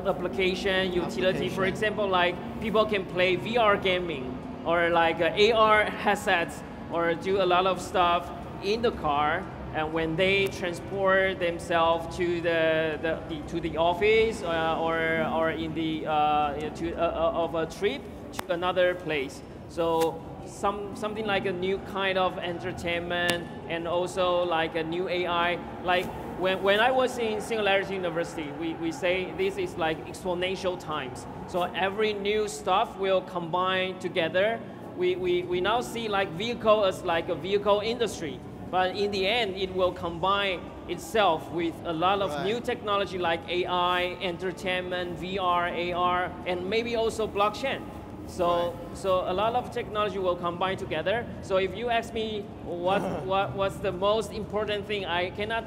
application utility. For example, like people can play VR gaming or like AR headsets or do a lot of stuff in the car. And when they transport themselves to the office or in the of a trip to another place. So something like a new kind of entertainment, and also like a new AI. Like when I was in Singularity University, we say this is like exponential times. So every new stuff will combine together. We now see like vehicle as like a vehicle industry, but in the end it will combine itself with a lot of new technology like AI, entertainment, VR, AR, and maybe also blockchain. So a lot of technology will combine together. So if you ask me what's the most important thing, I cannot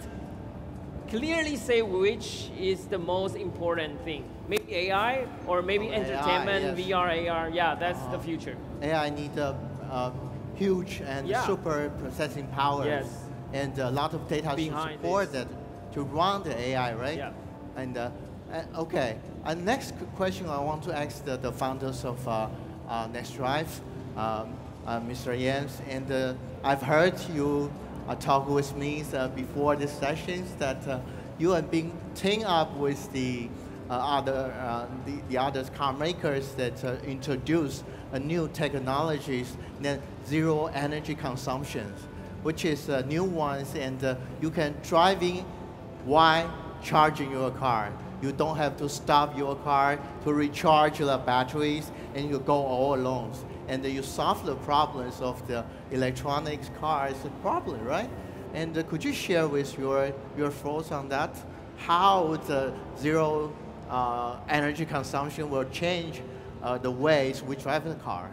clearly say which is the most important thing. Maybe AI or maybe entertainment, AI, yes. VR, AR. Yeah, that's the future. AI needs a huge and super processing power. Yes. And a lot of data to support that to run the AI, right? Yeah. And okay. Next question I want to ask the founders of NextDrive, Mr. Jens, and I've heard you talk with me before the sessions that you have been teaming up with the other car makers that introduce new technologies, then zero energy consumptions, which is new ones, and you can driving while charging your car. You don't have to stop your car to recharge the batteries, and you go all alone. And you solve the problems of the electronics cars problem, right? And could you share with your thoughts on that? How the zero energy consumption will change the ways we drive the car?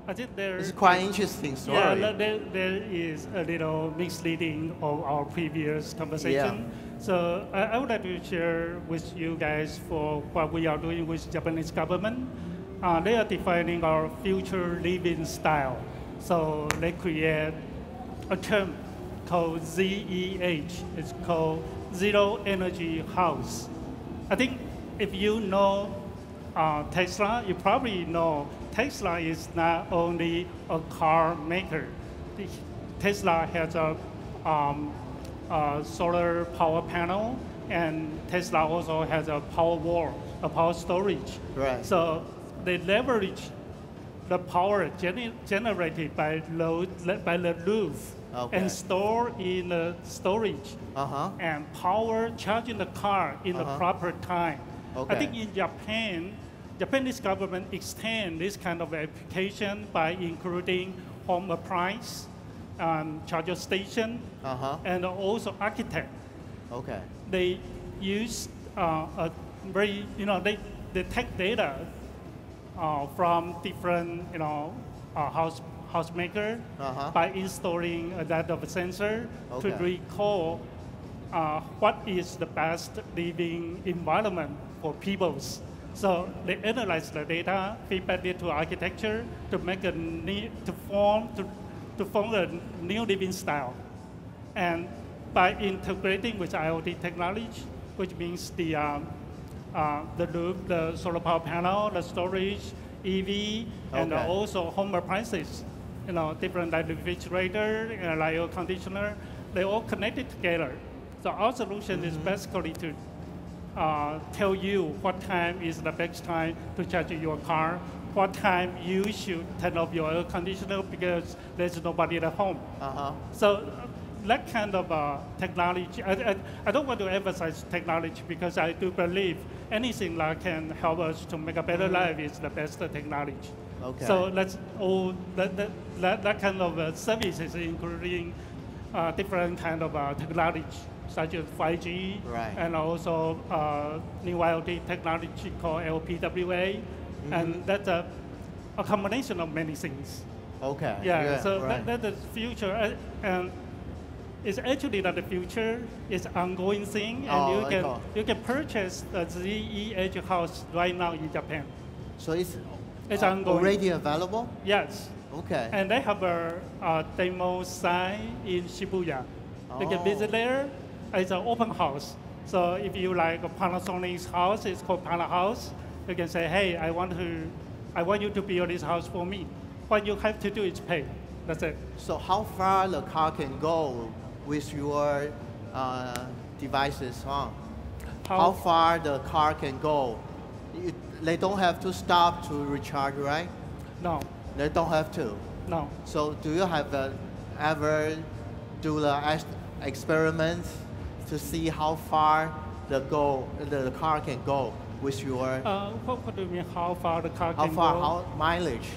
I think it's quite interesting story. Yeah, there is a little misleading of our previous conversation. Yeah. So I would like to share with you guys for what we are doing with Japanese government. They are defining our future living style. So they create a term called ZEH. It's called Zero Energy House. I think if you know Tesla, you probably know Tesla is not only a car maker. Tesla has a solar power panel, and Tesla also has a power wall, a power storage. Right. So they leverage the power generated by the roof and store in the storage and power charging the car in the proper time. I think in Japan, Japanese government extend this kind of application by including home appliance, charger station, and also architect. Okay. They use a very, they take data from different, house maker by installing a data sensor to recall what is the best living environment for peoples. So they analyze the data, feedback it to architecture to make to form a new living style. And by integrating with IoT technology, which means the loop, the solar power panel, the storage, EV, and also home appliances, different like refrigerator and like air conditioner, they all connected together. So our solution is basically to tell you what time is the best time to charge your car, what time you should turn off your air conditioner because there's nobody at home. So that kind of technology, I don't want to emphasize technology because I do believe anything that can help us to make a better life is the best technology. Okay. So that's all that kind of services, including different kind of technology, such as 5G, and also new IoT technology called LPWA, and that's a combination of many things. Okay. Yeah, so right. that's the future. And it's actually not the future, it's ongoing thing, and you can purchase the ZEH house right now in Japan. So it's ongoing. Already available? Yes. Okay. And they have a demo site in Shibuya. You can visit there. It's an open house. So if you like a Panasonic's house, it's called Pana House. You can say, hey, I want you to build this house for me. What you have to do is pay. That's it. So how far the car can go with your devices, huh? How far the car can go? They don't have to stop to recharge, right? No. They don't have to? No. So do you have ever do the experiments to see how far the car can go with your... What do you mean, how far the car can go? How mileage?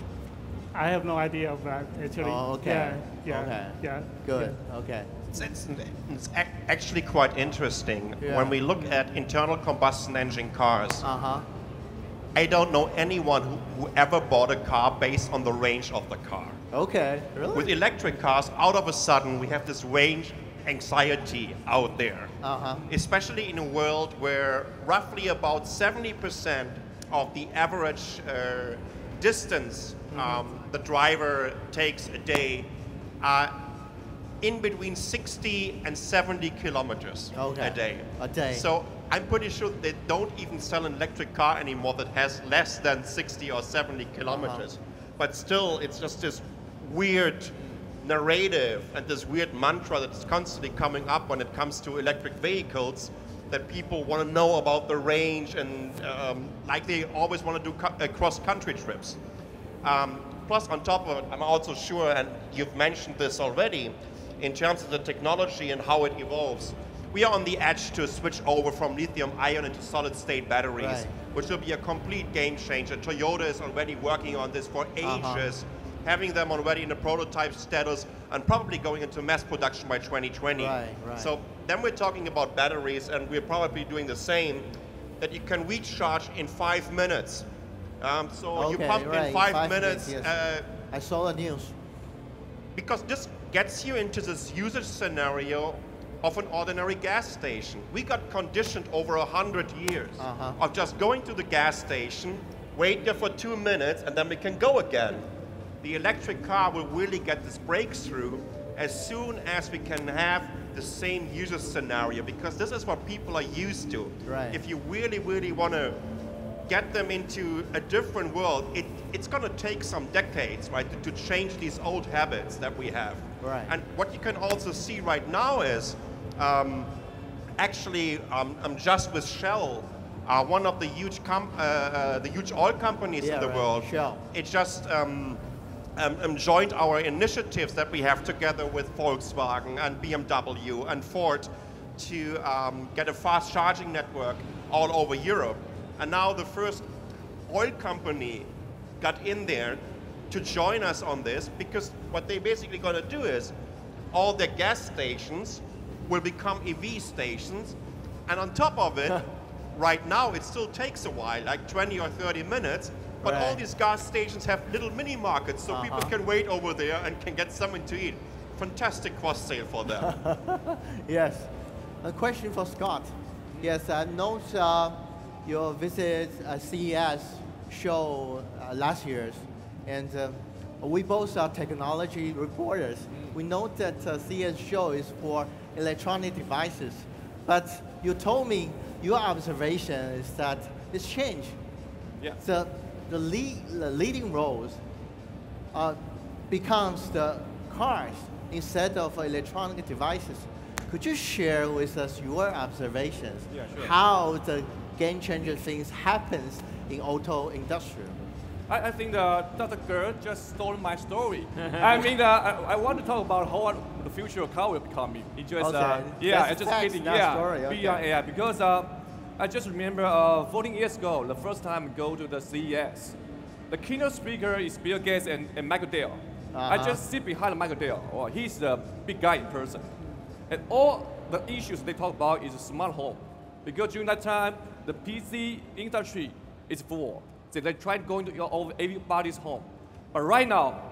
I have no idea of that, actually. Oh, okay. Yeah, okay. Yeah. Good, okay. It's actually quite interesting. When we look at internal combustion engine cars, I don't know anyone who ever bought a car based on the range of the car. Okay, really? With electric cars, out of a sudden, we have this range anxiety out there. Especially in a world where roughly about 70% of the average distance the driver takes a day are in between 60 and 70 kilometers a day. A day. So I'm pretty sure they don't even sell an electric car anymore that has less than 60 or 70 kilometers. But still, it's just this weird narrative and this weird mantra that's constantly coming up when it comes to electric vehicles, that people want to know about the range, and like they always want to do cross-country trips. Plus, on top of it, I'm also sure, and you've mentioned this already, in terms of the technology and how it evolves, we are on the edge to switch over from lithium-ion into solid-state batteries, which will be a complete game changer. Toyota is already working on this for ages, having them already in a prototype status, and probably going into mass production by 2020. So then we're talking about batteries, and we're probably doing the same, that you can recharge in 5 minutes. So you pump in 5 minutes. I saw the news. Because this gets you into this usage scenario of an ordinary gas station. We got conditioned over 100 years of just going to the gas station, wait there for 2 minutes, and then we can go again. The electric car will really get this breakthrough as soon as we can have the same user scenario, because this is what people are used to. If you really, really want to get them into a different world, it's going to take some decades, right, to change these old habits that we have. And what you can also see right now is, actually, I'm just with Shell, one of the huge oil companies in the world. Shell. It just joined our initiatives that we have together with Volkswagen and BMW and Ford to get a fast charging network all over Europe. And now the first oil company got in there to join us on this, because what they're basically going to do is all their gas stations will become EV stations. And on top of it, right now it still takes a while, like 20 or 30 minutes, but all these gas stations have little mini markets, so people can wait over there and can get something to eat. Fantastic cross sale for them. Yes. A question for Scott. Yes, I noticed your visit CES show last year, and we both are technology reporters. We know that CES show is for electronic devices, but you told me your observation is that it's changed. So the leading roles becomes the cars instead of electronic devices. Could you share with us your observations? How the game changer things happens in auto industry? I think Dr. Girl just stole my story. I mean, I want to talk about how the future of car will become. It just, it's just kidding. Beyond AI, because I just remember 14 years ago, the first time I go to the CES. The keynote speaker is Bill Gates and Michael Dell. I just sit behind Michael Dell. He's the big guy in person. And all the issues they talk about is smart home. Because during that time, the PC industry is full. So they try to go into everybody's home. But right now,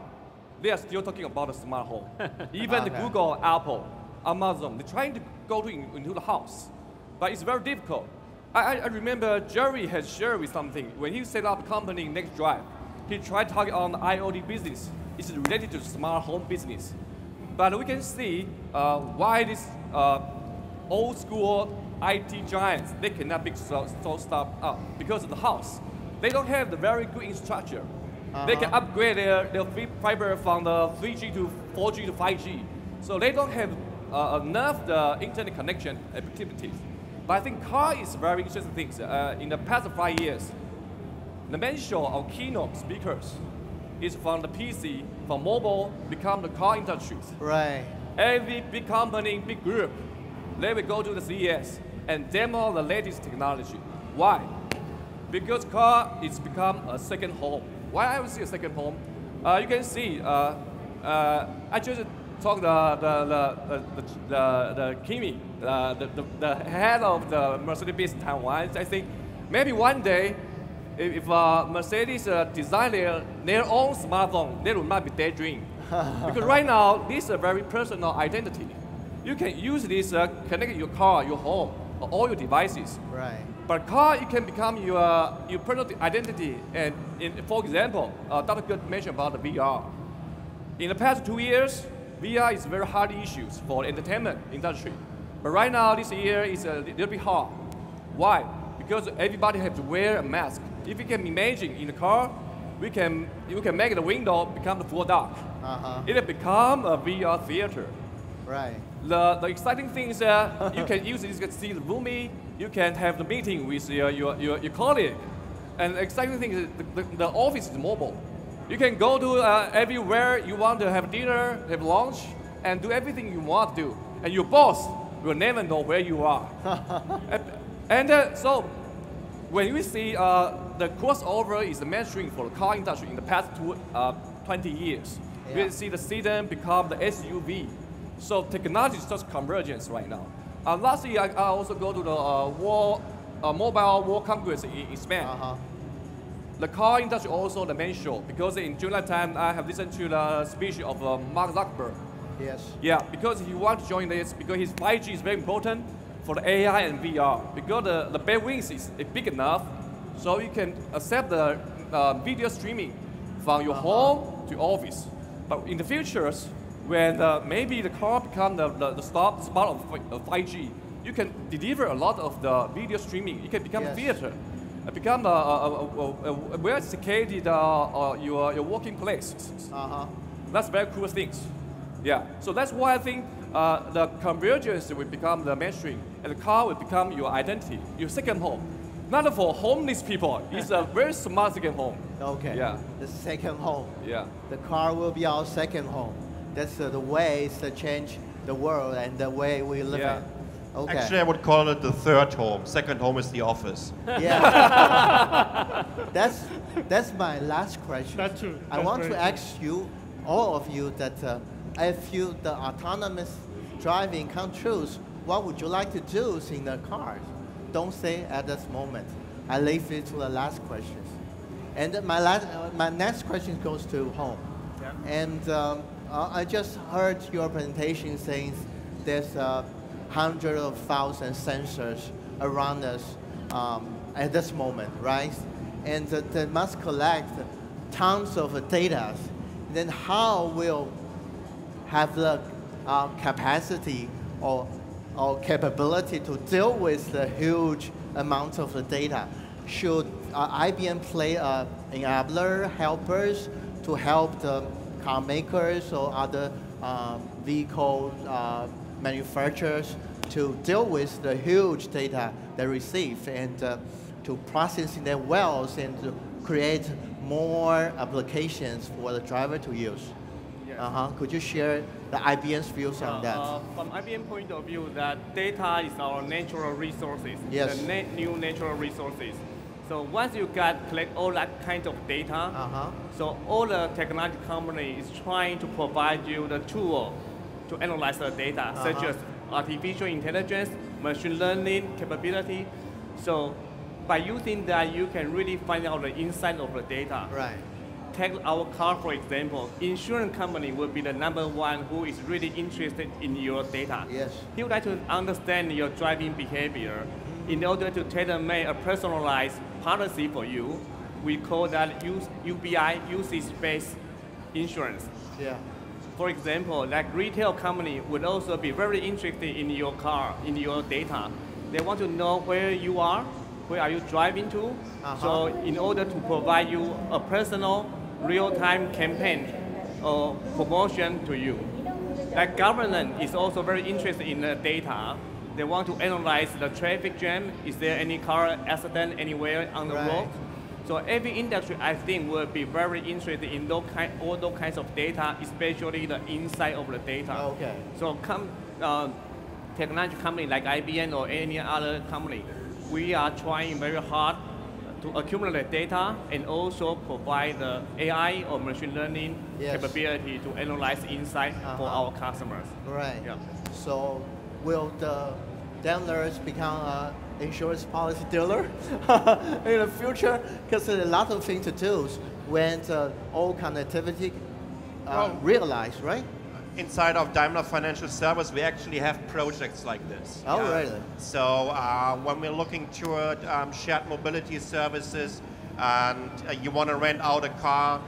they are still talking about a smart home. Even the Google, Apple, Amazon, they're trying to go into the house. But it's very difficult. I remember Jerry has shared with something. When he set up a company in Next Drive, he tried to target on the IoT business. It's related to smart home business. But we can see why this old school IT giants, they cannot pick so stuff up because of the house. They don't have the very good infrastructure. They can upgrade their fiber from the 3G to 4G to 5G. So they don't have enough internet connection activities. But I think car is very interesting things. In the past 5 years, the main show of keynote speakers is from the PC, from mobile, become the car industry. Right. Every big company, big group, they will go to the CES and demo the latest technology. Why? Because car is become a second home. Why I would say a second home? You can see, I just talked the Kimi, the head of the Mercedes-Benz Taiwan. I think maybe one day, if Mercedes design their own smartphone, they will not be daydream. Because right now, this is a very personal identity. You can use this connect your car, your home, or all your devices. Right. But car, it can become your personal identity. And for example, Dr. Good mentioned about the VR. In the past 2 years, VR is a very hard issue for the entertainment industry. But right now, this year is a little bit hard. Why? Because everybody has to wear a mask. If you can imagine in the car, you can make the window become the full dark. It will become a VR theater. Right. The exciting thing is you can use it, you can see the roomie, you can have the meeting with your colleague. And the exciting thing is the office is mobile. You can go to everywhere you want to have dinner, have lunch, and do everything you want to do. And your boss will never know where you are. So when we see the crossover is the mainstream for the car industry in the past 20 years, we see the sedan become the SUV. So technology is just convergence right now. Last year, I also go to the Mobile World Congress in Spain. The car industry also the main show, because in July time, I have listened to the speech of Mark Zuckerberg. Yes. Yeah, because he wants to join this, because his 5G is very important for the AI and VR. Because the bare wings is big enough, so you can accept the video streaming from your home to office. But in the future, when maybe the car becomes the spot of 5G, you can deliver a lot of the video streaming. It can become a theater. Become a well-secured your working place. That's very cool things. Yeah, so that's why I think the convergence will become the mainstream, and the car will become your identity, your second home. Not for homeless people. It's a very smart second home. Okay. Yeah. The second home. Yeah. The car will be our second home. That's the ways that change the world and the way we live in. Okay. Actually, I would call it the third home. Second home is the office. Yeah. That's my last question. That's true. I want to ask you, all of you, that if the autonomous driving comes true, what would you like to do in the cars? Don't say at this moment. I leave it to the last questions. And my next question goes to home. Yeah. And I just heard your presentation saying there's hundreds of thousands sensors around us at this moment, right? And they must collect tons of data. Then how will have the capacity or capability to deal with the huge amount of the data? Should IBM play enabler helpers to help the car makers or other vehicle manufacturers to deal with the huge data they receive and to process them well and to create more applications for the driver to use? Yes. Could you share the IBM's views on that? From IBM point of view, that data is our natural resources, yes. The new natural resources. So once you collect all that kind of data, so all the technology company is trying to provide you the tool to analyze the data, such as artificial intelligence, machine learning capability. So by using that, you can really find out the inside of the data. Right. Take our car, for example. Insurance company will be the #1 who is really interested in your data. Yes. He would like to understand your driving behavior in order to tailor-make a personalized policy for you. We call that UBI, usage-based insurance. Yeah. For example, like retail company would also be very interested in your car, in your data. They want to know where you are, where are you driving to. So in order to provide you a personal, real-time campaign or promotion to you. Like government is also very interested in the data. They want to analyze the traffic jam. Is there any car accident anywhere on the road? So every industry, I think, will be very interested in all those kinds of data, especially the inside of the data. Okay. So technology company like IBM or any other company, we are trying very hard to accumulate data and also provide the AI or machine learning capability to analyze insight for our customers. Right. Yeah. So will the Daimlers become an insurance policy dealer in the future? Because there's a lot of things to do when all connectivity realized, right? Inside of Daimler Financial Service, we actually have projects like this. Oh, really? So when we're looking toward shared mobility services and you want to rent out a car,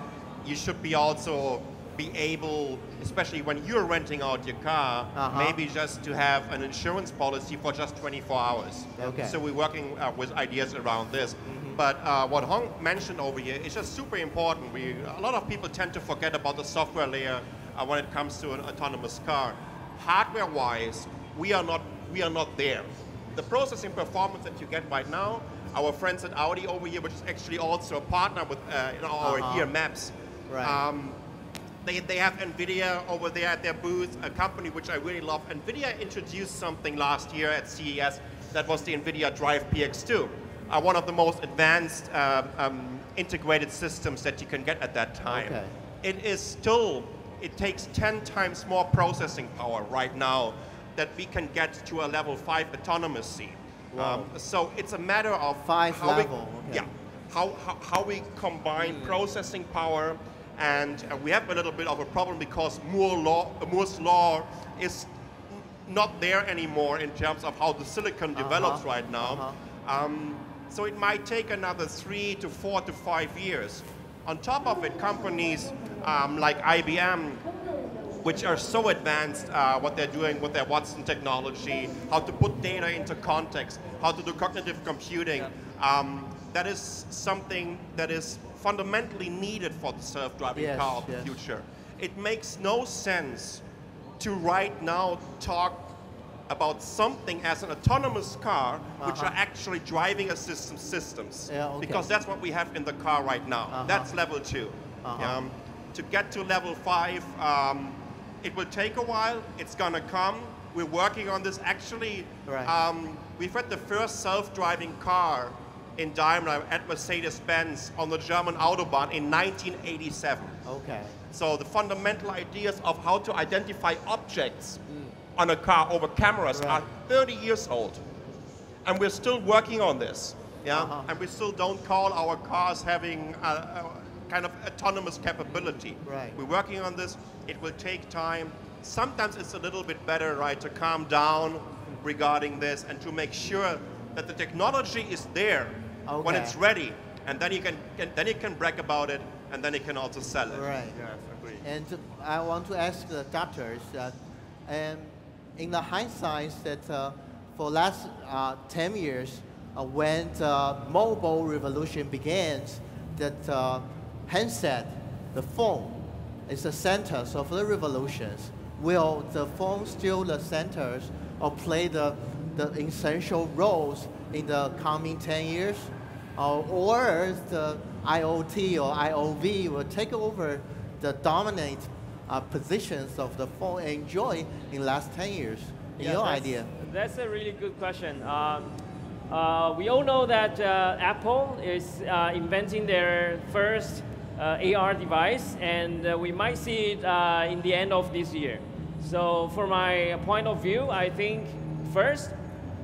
you should be also be able, especially when you're renting out your car, maybe just to have an insurance policy for just 24 hours. Okay. So we're working with ideas around this. But what Hong mentioned over here is just super important. A lot of people tend to forget about the software layer when it comes to an autonomous car. Hardware-wise, we are not there. The processing performance that you get right now, our friends at Audi over here, which is actually also a partner with our here Maps. Right. They have NVIDIA over there at their booth, a company which I really love. NVIDIA introduced something last year at CES that was the NVIDIA Drive PX2, one of the most advanced integrated systems that you can get at that time. Okay. It takes 10 times more processing power right now that we can get to a level 5 autonomously. So it's a matter of how we combine processing power. And we have a little bit of a problem because Moore's law is not there anymore in terms of how the silicon develops right now. So it might take another 3 to 4 to 5 years. On top of it, companies like IBM, which are so advanced, what they're doing with their Watson technology, how to put data into context, how to do cognitive computing, that is something that is fundamentally needed for the self-driving car of the future. It makes no sense to right now talk about something as an autonomous car, which are actually driving assistance systems. Because that's what we have in the car right now. That's level 2. To get to level 5, it will take a while. It's going to come. We're working on this. Actually, we've had the first self-driving car in Daimler at Mercedes-Benz on the German Autobahn in 1987. Okay. So the fundamental ideas of how to identify objects on a car over cameras are 30 years old. And we're still working on this. And we still don't call our cars having a kind of autonomous capability. We're working on this. It will take time. Sometimes it's a little bit better, to calm down regarding this and to make sure that the technology is there when it's ready, and then you can brag about it, and then you can also sell it. Right. Yes, agree. And I want to ask the doctors that, in the hindsight, that for last 10 years, when the mobile revolution begins, that handset, the phone, is the centers of the revolutions. Will the phone still the centers or play the essential roles in the coming 10 years? Or the IoT or IOV will take over the dominant positions of the phone enjoy in the last 10 years? Your idea? That's a really good question. We all know that Apple is inventing their first AR device, and we might see it in the end of this year. So from my point of view, I think first,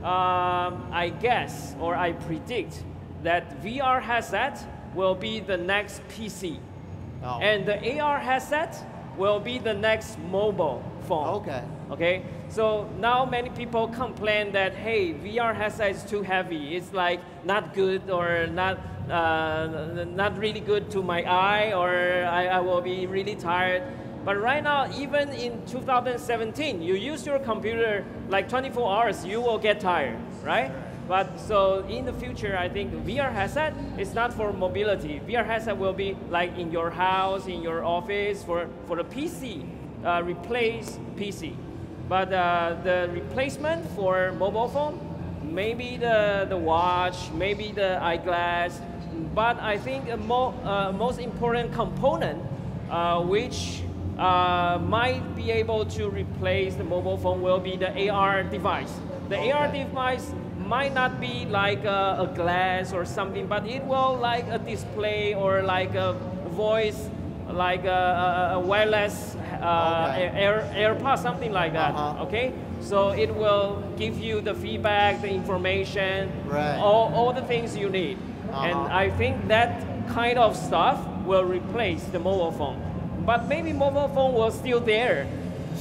I guess or I predict that VR headset will be the next PC. Oh. And the AR headset will be the next mobile phone. Okay. Okay. So now many people complain that, hey, VR headset is too heavy. It's like not good or not really good to my eye, or I will be really tired. But right now, even in 2017, you use your computer like 24 hours, you will get tired, right? But so in the future, I think VR headset is not for mobility. VR headset will be like in your house, in your office, for the PC, replace PC. But the replacement for mobile phone, maybe the watch, maybe the eyeglass. But I think a most important component, which might be able to replace the mobile phone, will be the AR device. The AR device might not be like a glass or something, but it will like a display or like a voice, like a wireless AirPod, something like that. Okay, so it will give you the feedback, the information, all the things you need. And I think that kind of stuff will replace the mobile phone. But maybe mobile phone was still there.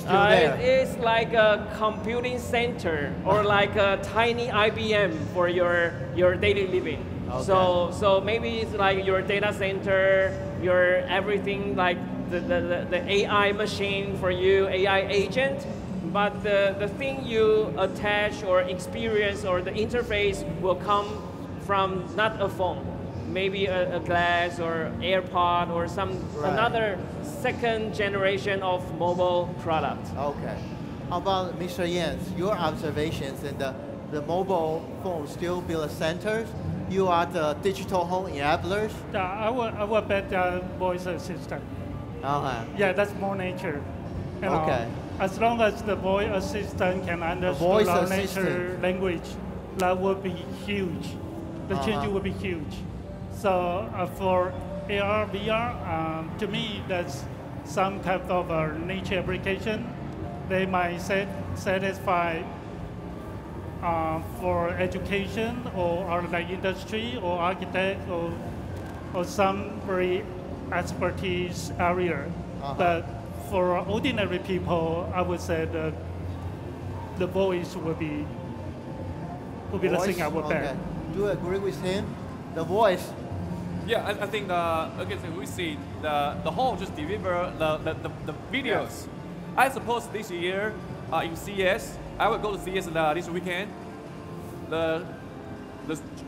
It is like a computing center or like a tiny IBM for your daily living. Okay. So maybe it's like your data center, your everything, like the AI machine for you, AI agent. But the thing you attach or experience or the interface will come from not a phone. Maybe a glass or AirPod or another second generation of mobile product. Okay. How about Mr. Jens, your observations, and the mobile phone still be the center? You are the digital home enablers? I would bet voice assistant. Yeah, that's more nature. You know, as long as the voice assistant can understand our nature language, that would be huge. The change would be huge. So for AR, VR, to me, that's some type of a niche application. They might satisfy for education or like industry or architect or some very expertise area. But for ordinary people, I would say that the voice will be the thing I would bet. Do you agree with him? The voice. Yeah, I think we see the whole just deliver the videos. Yes. I suppose this year in CS, I will go to CS this weekend. The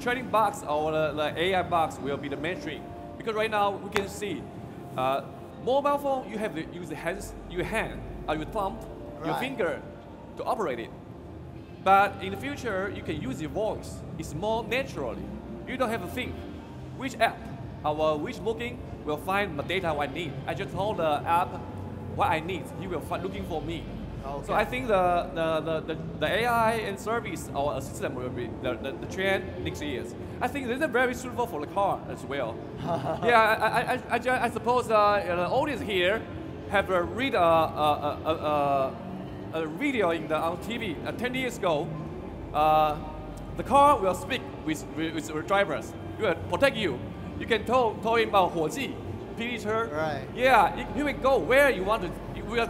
trading box or the AI box will be the mainstream, because right now we can see mobile phone, you have to use your hand or your thumb, your finger to operate it. But in the future, you can use your voice. It's more naturally. You don't have to think which app or which booking will find the data I need. I just told the app what I need. You will find looking for me. Okay. So I think the AI and service or system will be the trend next year. I think this is very suitable for the car as well. Yeah, I suppose the audience here have read a video on TV 10 years ago. The car will speak with drivers. It will protect you. You can tell him about 火计, PD车. Right. Yeah, he will go where you want to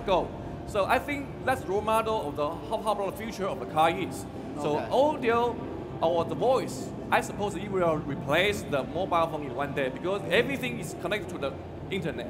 go. So I think that's the role model of how the future of the car is. So audio or the voice, I suppose it will replace the mobile phone in one day, because everything is connected to the internet.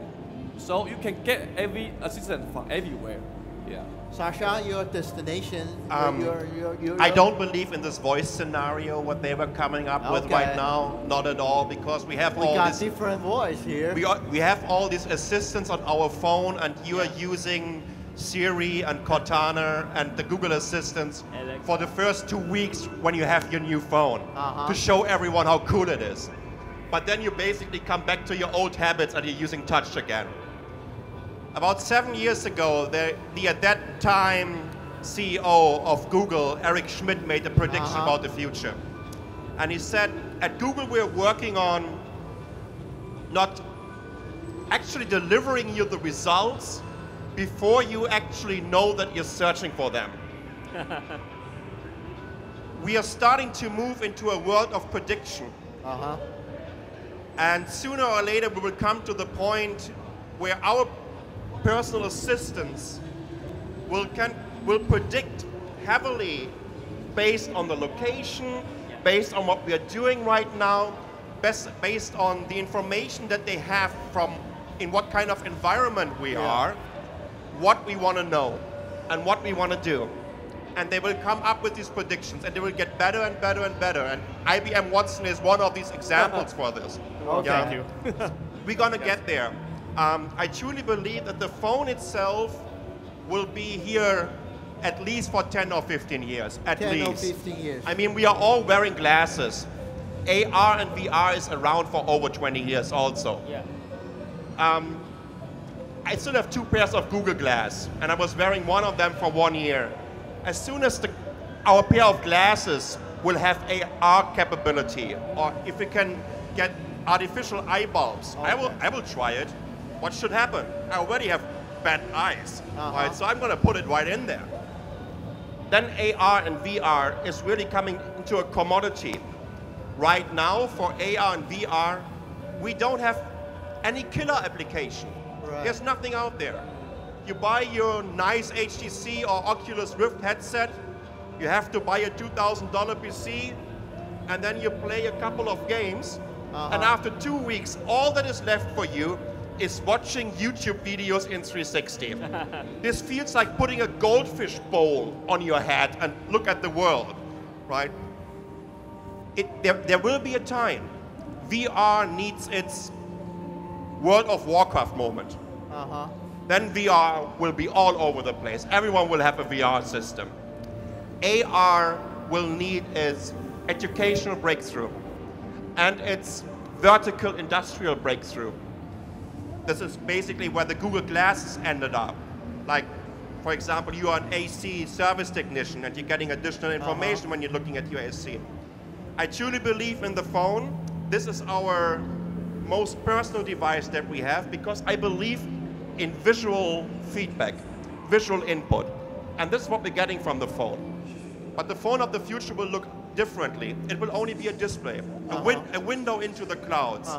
So you can get every assistant from everywhere. Yeah. Sasha, your destination? I don't believe in this voice scenario, what they were coming up with right now. Not at all, because we have different voice here. We have all these assistants on our phone, and you are using Siri and Cortana and the Google Assistants for the first 2 weeks when you have your new phone to show everyone how cool it is. But then you basically come back to your old habits and you're using touch again. About 7 years ago, the at that time CEO of Google, Eric Schmidt, made a prediction about the future. And he said, at Google we're working on not actually delivering you the results before you actually know that you're searching for them. We are starting to move into a world of prediction. And sooner or later, we will come to the point where our personal assistants will predict heavily based on the location, based on what we are doing right now, based on the information that they have from in what kind of environment we are, what we want to know, and what we want to do. And they will come up with these predictions, and they will get better and better and better. And IBM Watson is one of these examples for this. Okay. Thank you. We're going to get there. I truly believe that the phone itself will be here at least for 10 or 15 years, at least. 10 or 15 years. I mean, we are all wearing glasses. AR and VR is around for over 20 years also. Yeah. I still have 2 pairs of Google Glass, and I was wearing one of them for 1 year. As soon as our pair of glasses will have AR capability, or if we can get artificial eye bulbs, I will try it. What should happen? I already have bad eyes, right? So I'm going to put it right in there. Then AR and VR is really coming into a commodity. Right now, for AR and VR, we don't have any killer application. Right. There's nothing out there. You buy your nice HTC or Oculus Rift headset, you have to buy a $2,000 PC, and then you play a couple of games, and after 2 weeks, all that is left for you is watching YouTube videos in 360. This feels like putting a goldfish bowl on your head and look at the world, right? There will be a time VR needs its World of Warcraft moment. Then VR will be all over the place. Everyone will have a VR system. AR will need its educational breakthrough and its vertical industrial breakthrough. This is basically where the Google Glasses ended up. Like, for example, you are an AC service technician and you're getting additional information when you're looking at your AC. I truly believe in the phone. This is our most personal device that we have because I believe in visual feedback, visual input. And this is what we're getting from the phone. But the phone of the future will look differently. It will only be a display, a window into the clouds.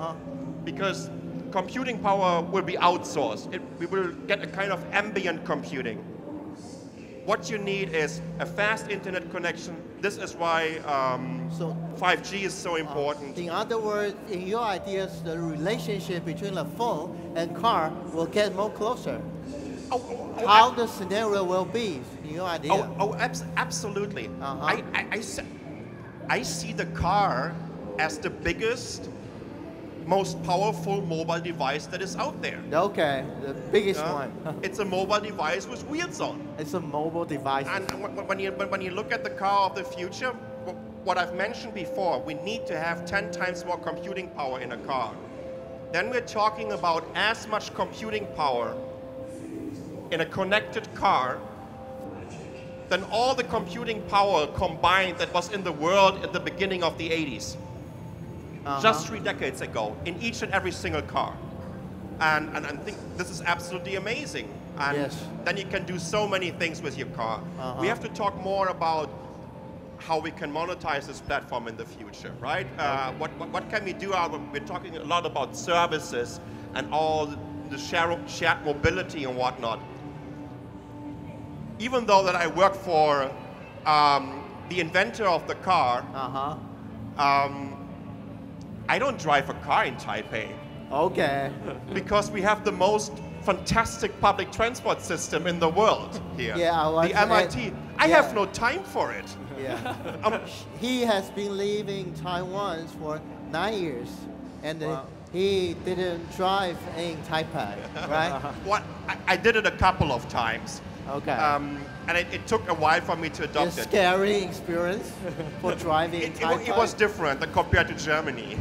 Because computing power will be outsourced. We will get a kind of ambient computing. What you need is a fast internet connection. This is why 5G is so important. In other words, in your ideas, the relationship between the phone and car will get more closer. How the scenario will be, in your idea? Absolutely. I see the car as the biggest, most powerful mobile device that is out there. Okay, the biggest one. It's a mobile device with wheels on. It's a mobile device. And when you look at the car of the future, what I've mentioned before, we need to have 10 times more computing power in a car. Then we're talking about as much computing power in a connected car than all the computing power combined that was in the world at the beginning of the 80s. Just 3 decades ago, in each and every single car. And I think this is absolutely amazing. And then you can do so many things with your car. We have to talk more about how we can monetize this platform in the future, right? What can we do? We're talking a lot about services and all the shared mobility and whatnot. Even though that I work for the inventor of the car, I don't drive a car in Taipei. Okay. Because we have the most fantastic public transport system in the world here. The MIT. I have no time for it. He has been living Taiwan for 9 years, and he didn't drive in Taipei, right? I did it a couple of times. Okay. And it took a while for me to adopt it. A scary experience for driving in Taipei? It was different compared to Germany.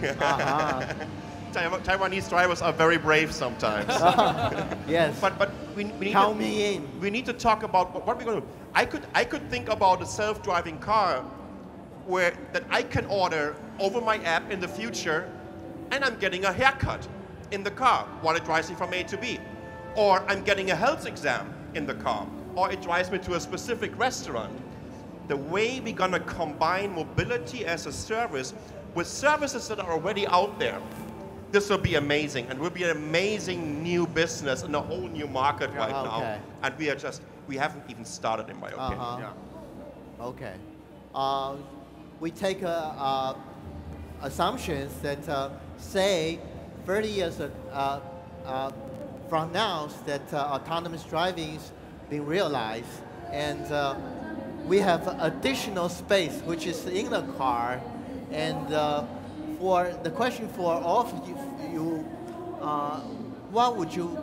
Taiwanese drivers are very brave sometimes. Yes. But we need to talk about what we're going to do. I could think about a self-driving car that I can order over my app in the future, and I'm getting a haircut in the car while it drives me from A to B. Or I'm getting a health exam in the car. Or it drives me to a specific restaurant. The way we're going to combine mobility as a service with services that are already out there, this will be amazing, and will be an amazing new business and a whole new market right now. And we haven't even started, in my opinion. Okay. We take assumptions that say 30 years from now that autonomous driving is being realized, and we have additional space which is in the car. And for the question for all of you, what would you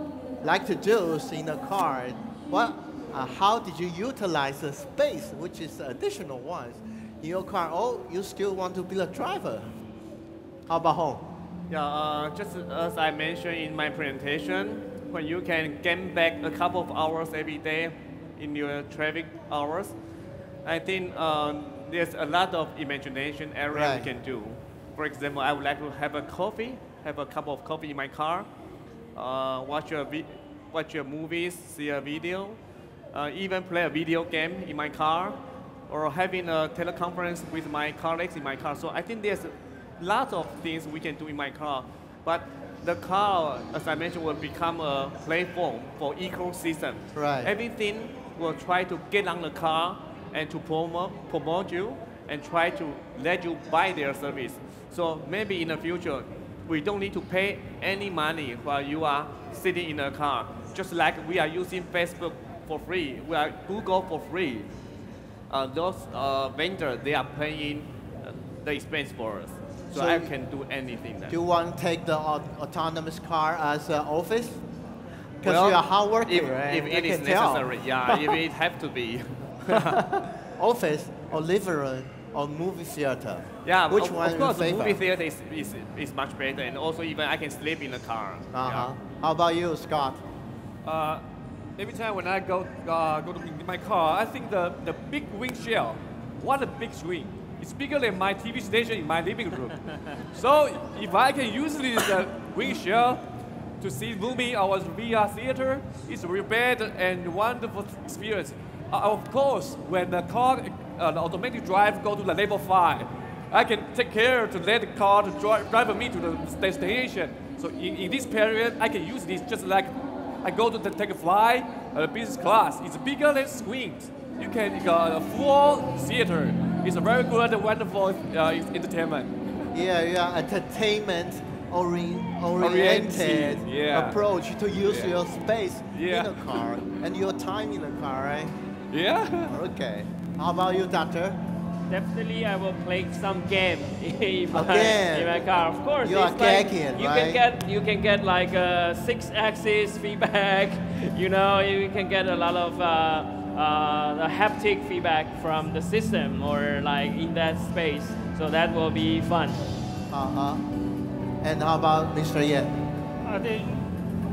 like to do in the car? How did you utilize the space, which is additional ones in your car? Or you still want to be a driver? How about home? Yeah, just as I mentioned in my presentation, when you can gain back a couple of hours every day in your traffic hours, I think there's a lot of imagination area we can do. For example, I would like to have a cup of coffee in my car, watch your movies, see a video, even play a video game in my car, or having a teleconference with my colleagues in my car. So I think there's lots of things we can do in my car. But the car, as I mentioned, will become a platform for ecosystem. Everything will try to get on the car and to promote you and try to let you buy their service. So maybe in the future, we don't need to pay any money while you are sitting in a car. Just like we are using Facebook for free, we are Google for free. Those vendors, they are paying the expense for us. So I can do anything there. Do you want to take the autonomous car as an office? Because you are hardworking, right? If it is necessary, if it have to be. Office or living room or movie theater? Yeah, which one of course, you favor? Movie theater is much better, and also even I can sleep in the car. How about you, Scott? Every time when I go to my car, I think the big windshield, what a big screen. It's bigger than my TV station in my living room. So if I can use this windshield to see movie or VR theater, it's a really bad and wonderful experience. Of course, when the car, the automatic drive go to the level 5, I can take care to let the car to drive me to the destination. So in this period, I can use this just like I go to take a flight, business class. It's bigger than screens. You can got a full theater. It's a very good and wonderful entertainment. Yeah, entertainment oriented approach to use your space in the car and your time in the car, right? Yeah. Okay. How about you, Doctor? Definitely, I will play some game in my car. Of course, you are gagging, you can get like a 6-axis feedback. You know, you can get a lot of the haptic feedback from the system or like in that space. So that will be fun. And how about Mr. Ye? I think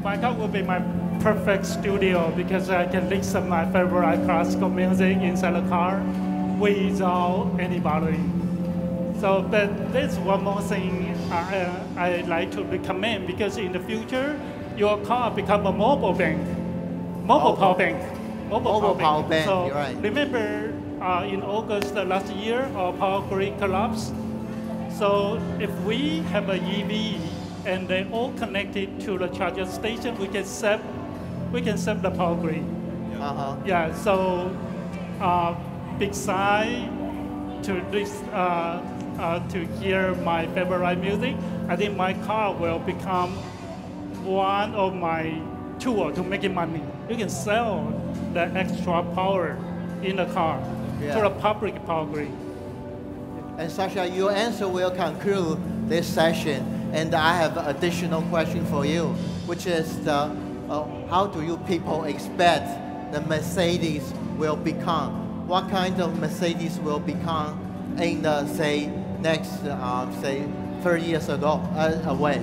my car will be my perfect studio because I can listen my favorite classical music inside the car without any bothering. So, but there's one more thing I like to recommend, because in the future, your car become a mobile bank, mobile power bank. So you're right. Remember in August last year, our power grid collapsed. So if we have an EV and they all connected to the charger station, we can save the power grid. Yeah. So besides to hear my favorite music, I think my car will become one of my tools to making money. You can sell the extra power in the car to the public power grid. And Sasha, your answer will conclude this session. And I have an additional question for you, which is how do you people expect the Mercedes will become? What kind of Mercedes will become in the, say, next, 30 years away?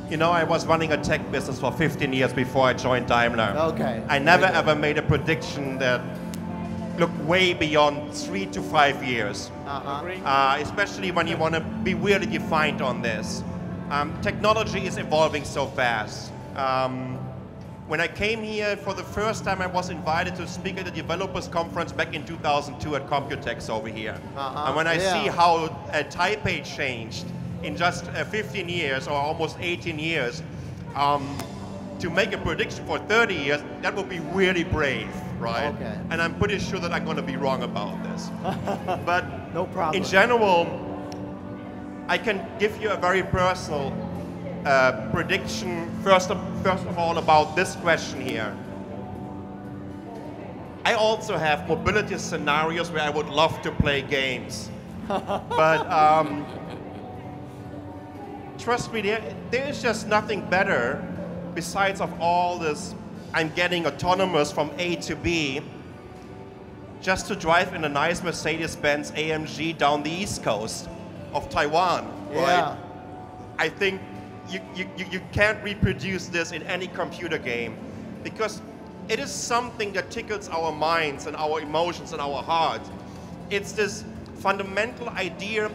You know, I was running a tech business for 15 years before I joined Daimler. Okay. I never ever made a prediction that looked way beyond 3 to 5 years. Especially when you want to be really defined on this. Technology is evolving so fast. When I came here for the first time, I was invited to speak at the developers conference back in 2002 at Computex over here. And when I see how Taipei changed in just 15 years or almost 18 years, to make a prediction for 30 years, that would be really brave, right? Okay. And I'm pretty sure that I'm going to be wrong about this. But no problem. In general, I can give you a very personal prediction, first of all, about this question here. I also have mobility scenarios where I would love to play games. But trust me, there is just nothing better besides of all this, I'm getting autonomous from A to B, just to drive in a nice Mercedes-Benz AMG down the east coast of Taiwan, right? I think you can't reproduce this in any computer game, because it is something that tickles our minds and our emotions and our hearts. It's this fundamental idea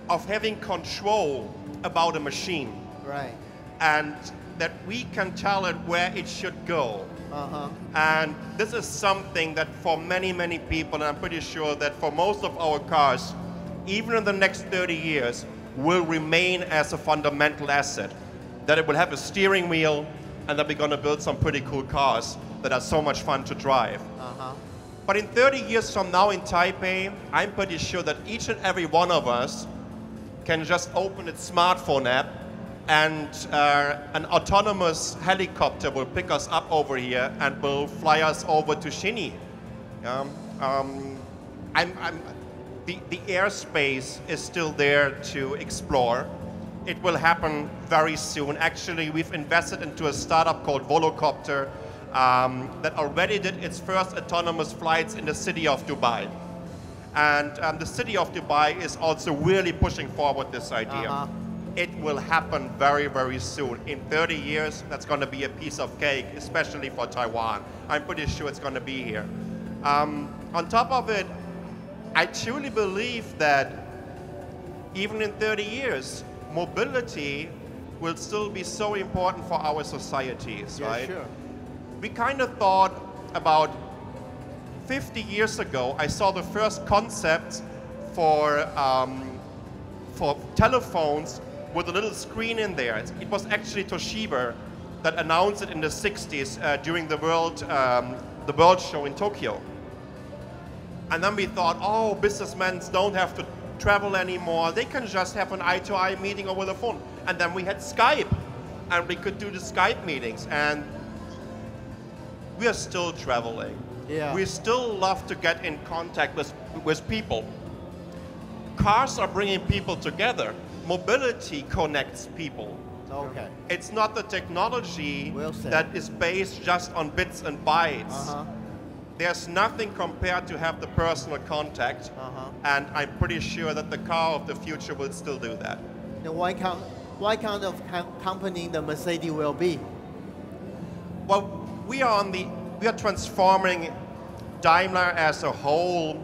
of having control about a machine. Right. And that we can tell it where it should go. And this is something that for many, many people, and I'm pretty sure that for most of our cars, even in the next 30 years, will remain as a fundamental asset. That it will have a steering wheel, and that we're going to build some pretty cool cars that are so much fun to drive. But in 30 years from now in Taipei, I'm pretty sure that each and every one of us can just open its smartphone app, and an autonomous helicopter will pick us up over here and will fly us over to Shini. The airspace is still there to explore. It will happen very soon. Actually, we've invested into a startup called Volocopter that already did its first autonomous flights in the city of Dubai. And the city of Dubai is also really pushing forward this idea. It will happen very, very soon. In 30 years, that's going to be a piece of cake, especially for Taiwan. I'm pretty sure it's going to be here. On top of it, I truly believe that even in 30 years, mobility will still be so important for our societies, right? Sure. We kind of thought about 50 years ago, I saw the first concept for telephones with a little screen in there. It was actually Toshiba that announced it in the 60s during the World Show in Tokyo. And then we thought, oh, businessmen don't have to travel anymore. They can just have an eye-to-eye meeting over the phone. And then we had Skype, and we could do the Skype meetings. And we are still traveling. We still love to get in contact with people. Cars are bringing people together. Mobility connects people. Okay. It's not the technology that is based just on bits and bytes. There's nothing compared to have the personal contact, and I'm pretty sure that the car of the future will still do that. And what kind of company the Mercedes will be? Well, we are transforming Daimler as a whole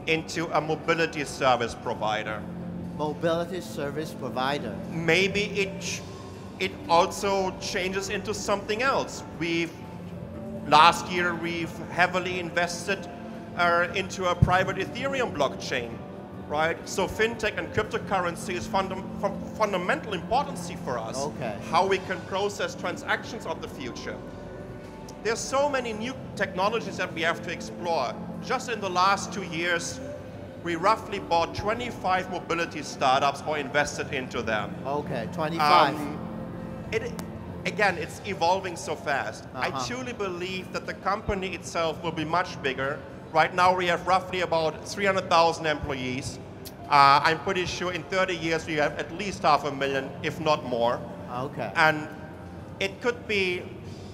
into a mobility service provider. Mobility service provider. Maybe it also changes into something else. Last year we've heavily invested into a private Ethereum blockchain, right? So fintech and cryptocurrency is fundamental importance for us. Okay. How we can process transactions of the future. There's so many new technologies that we have to explore. Just in the last 2 years, we roughly bought 25 mobility startups or invested into them. Okay, 25. Again, it's evolving so fast. I truly believe that the company itself will be much bigger. Right now we have roughly about 300,000 employees. I'm pretty sure in 30 years we have at least 500,000, if not more. Okay. And it could be,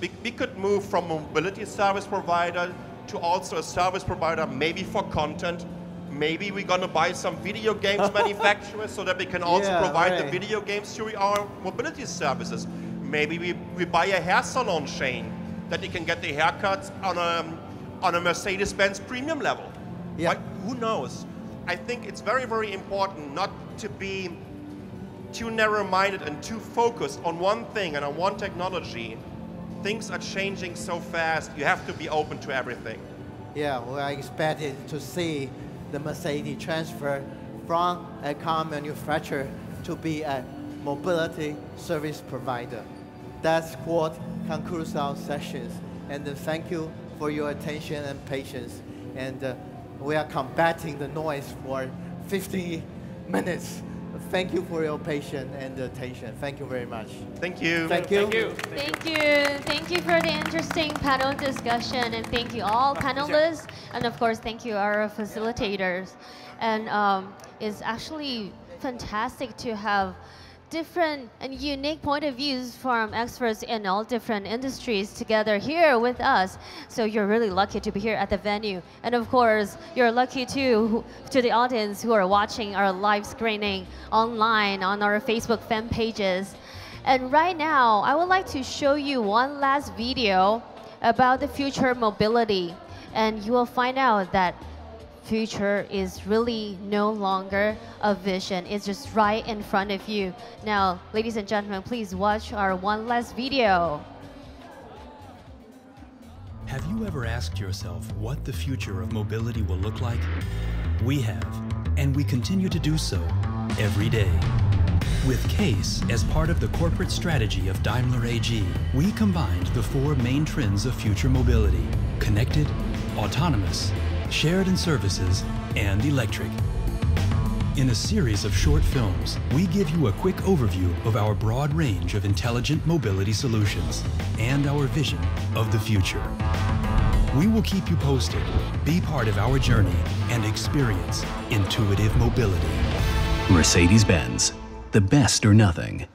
we could move from a mobility service provider to also a service provider, maybe for content. Maybe we're going to buy some video games manufacturers so that we can also provide the video games through our mobility services. Maybe we buy a hair salon chain that you can get the haircuts on a Mercedes-Benz premium level. Yeah. Like, who knows? I think it's very, very important not to be too narrow-minded and too focused on one thing and on one technology. things are changing so fast, you have to be open to everything. Yeah, we are expected to see the Mercedes transfer from a car manufacturer to be a mobility service provider. That's what concludes our sessions. And thank you for your attention and patience. And we are combating the noise for 50 minutes. Thank you for your patience and attention. Thank you very much. Thank you. Thank you. Thank you. Thank you. Thank you for the interesting panel discussion, and thank you all panelists, and of course, thank you our facilitators. And it's actually fantastic to have different and unique point of views from experts in all different industries together here with us. So you're really lucky to be here at the venue. And of course, you're lucky too to the audience who are watching our live screening online on our Facebook fan pages. And right now, I would like to show you one last video about the future mobility. And you will find out that future is really no longer a vision. It's just right in front of you. Now, ladies and gentlemen, please watch our one last video. Have you ever asked yourself what the future of mobility will look like? We have, and we continue to do so every day. With CASE as part of the corporate strategy of Daimler AG, we combined the four main trends of future mobility: connected, autonomous, shared and services, and electric. In a series of short films, we give you a quick overview of our broad range of intelligent mobility solutions and our vision of the future. We will keep you posted, be part of our journey, and experience intuitive mobility. Mercedes-Benz, the best or nothing.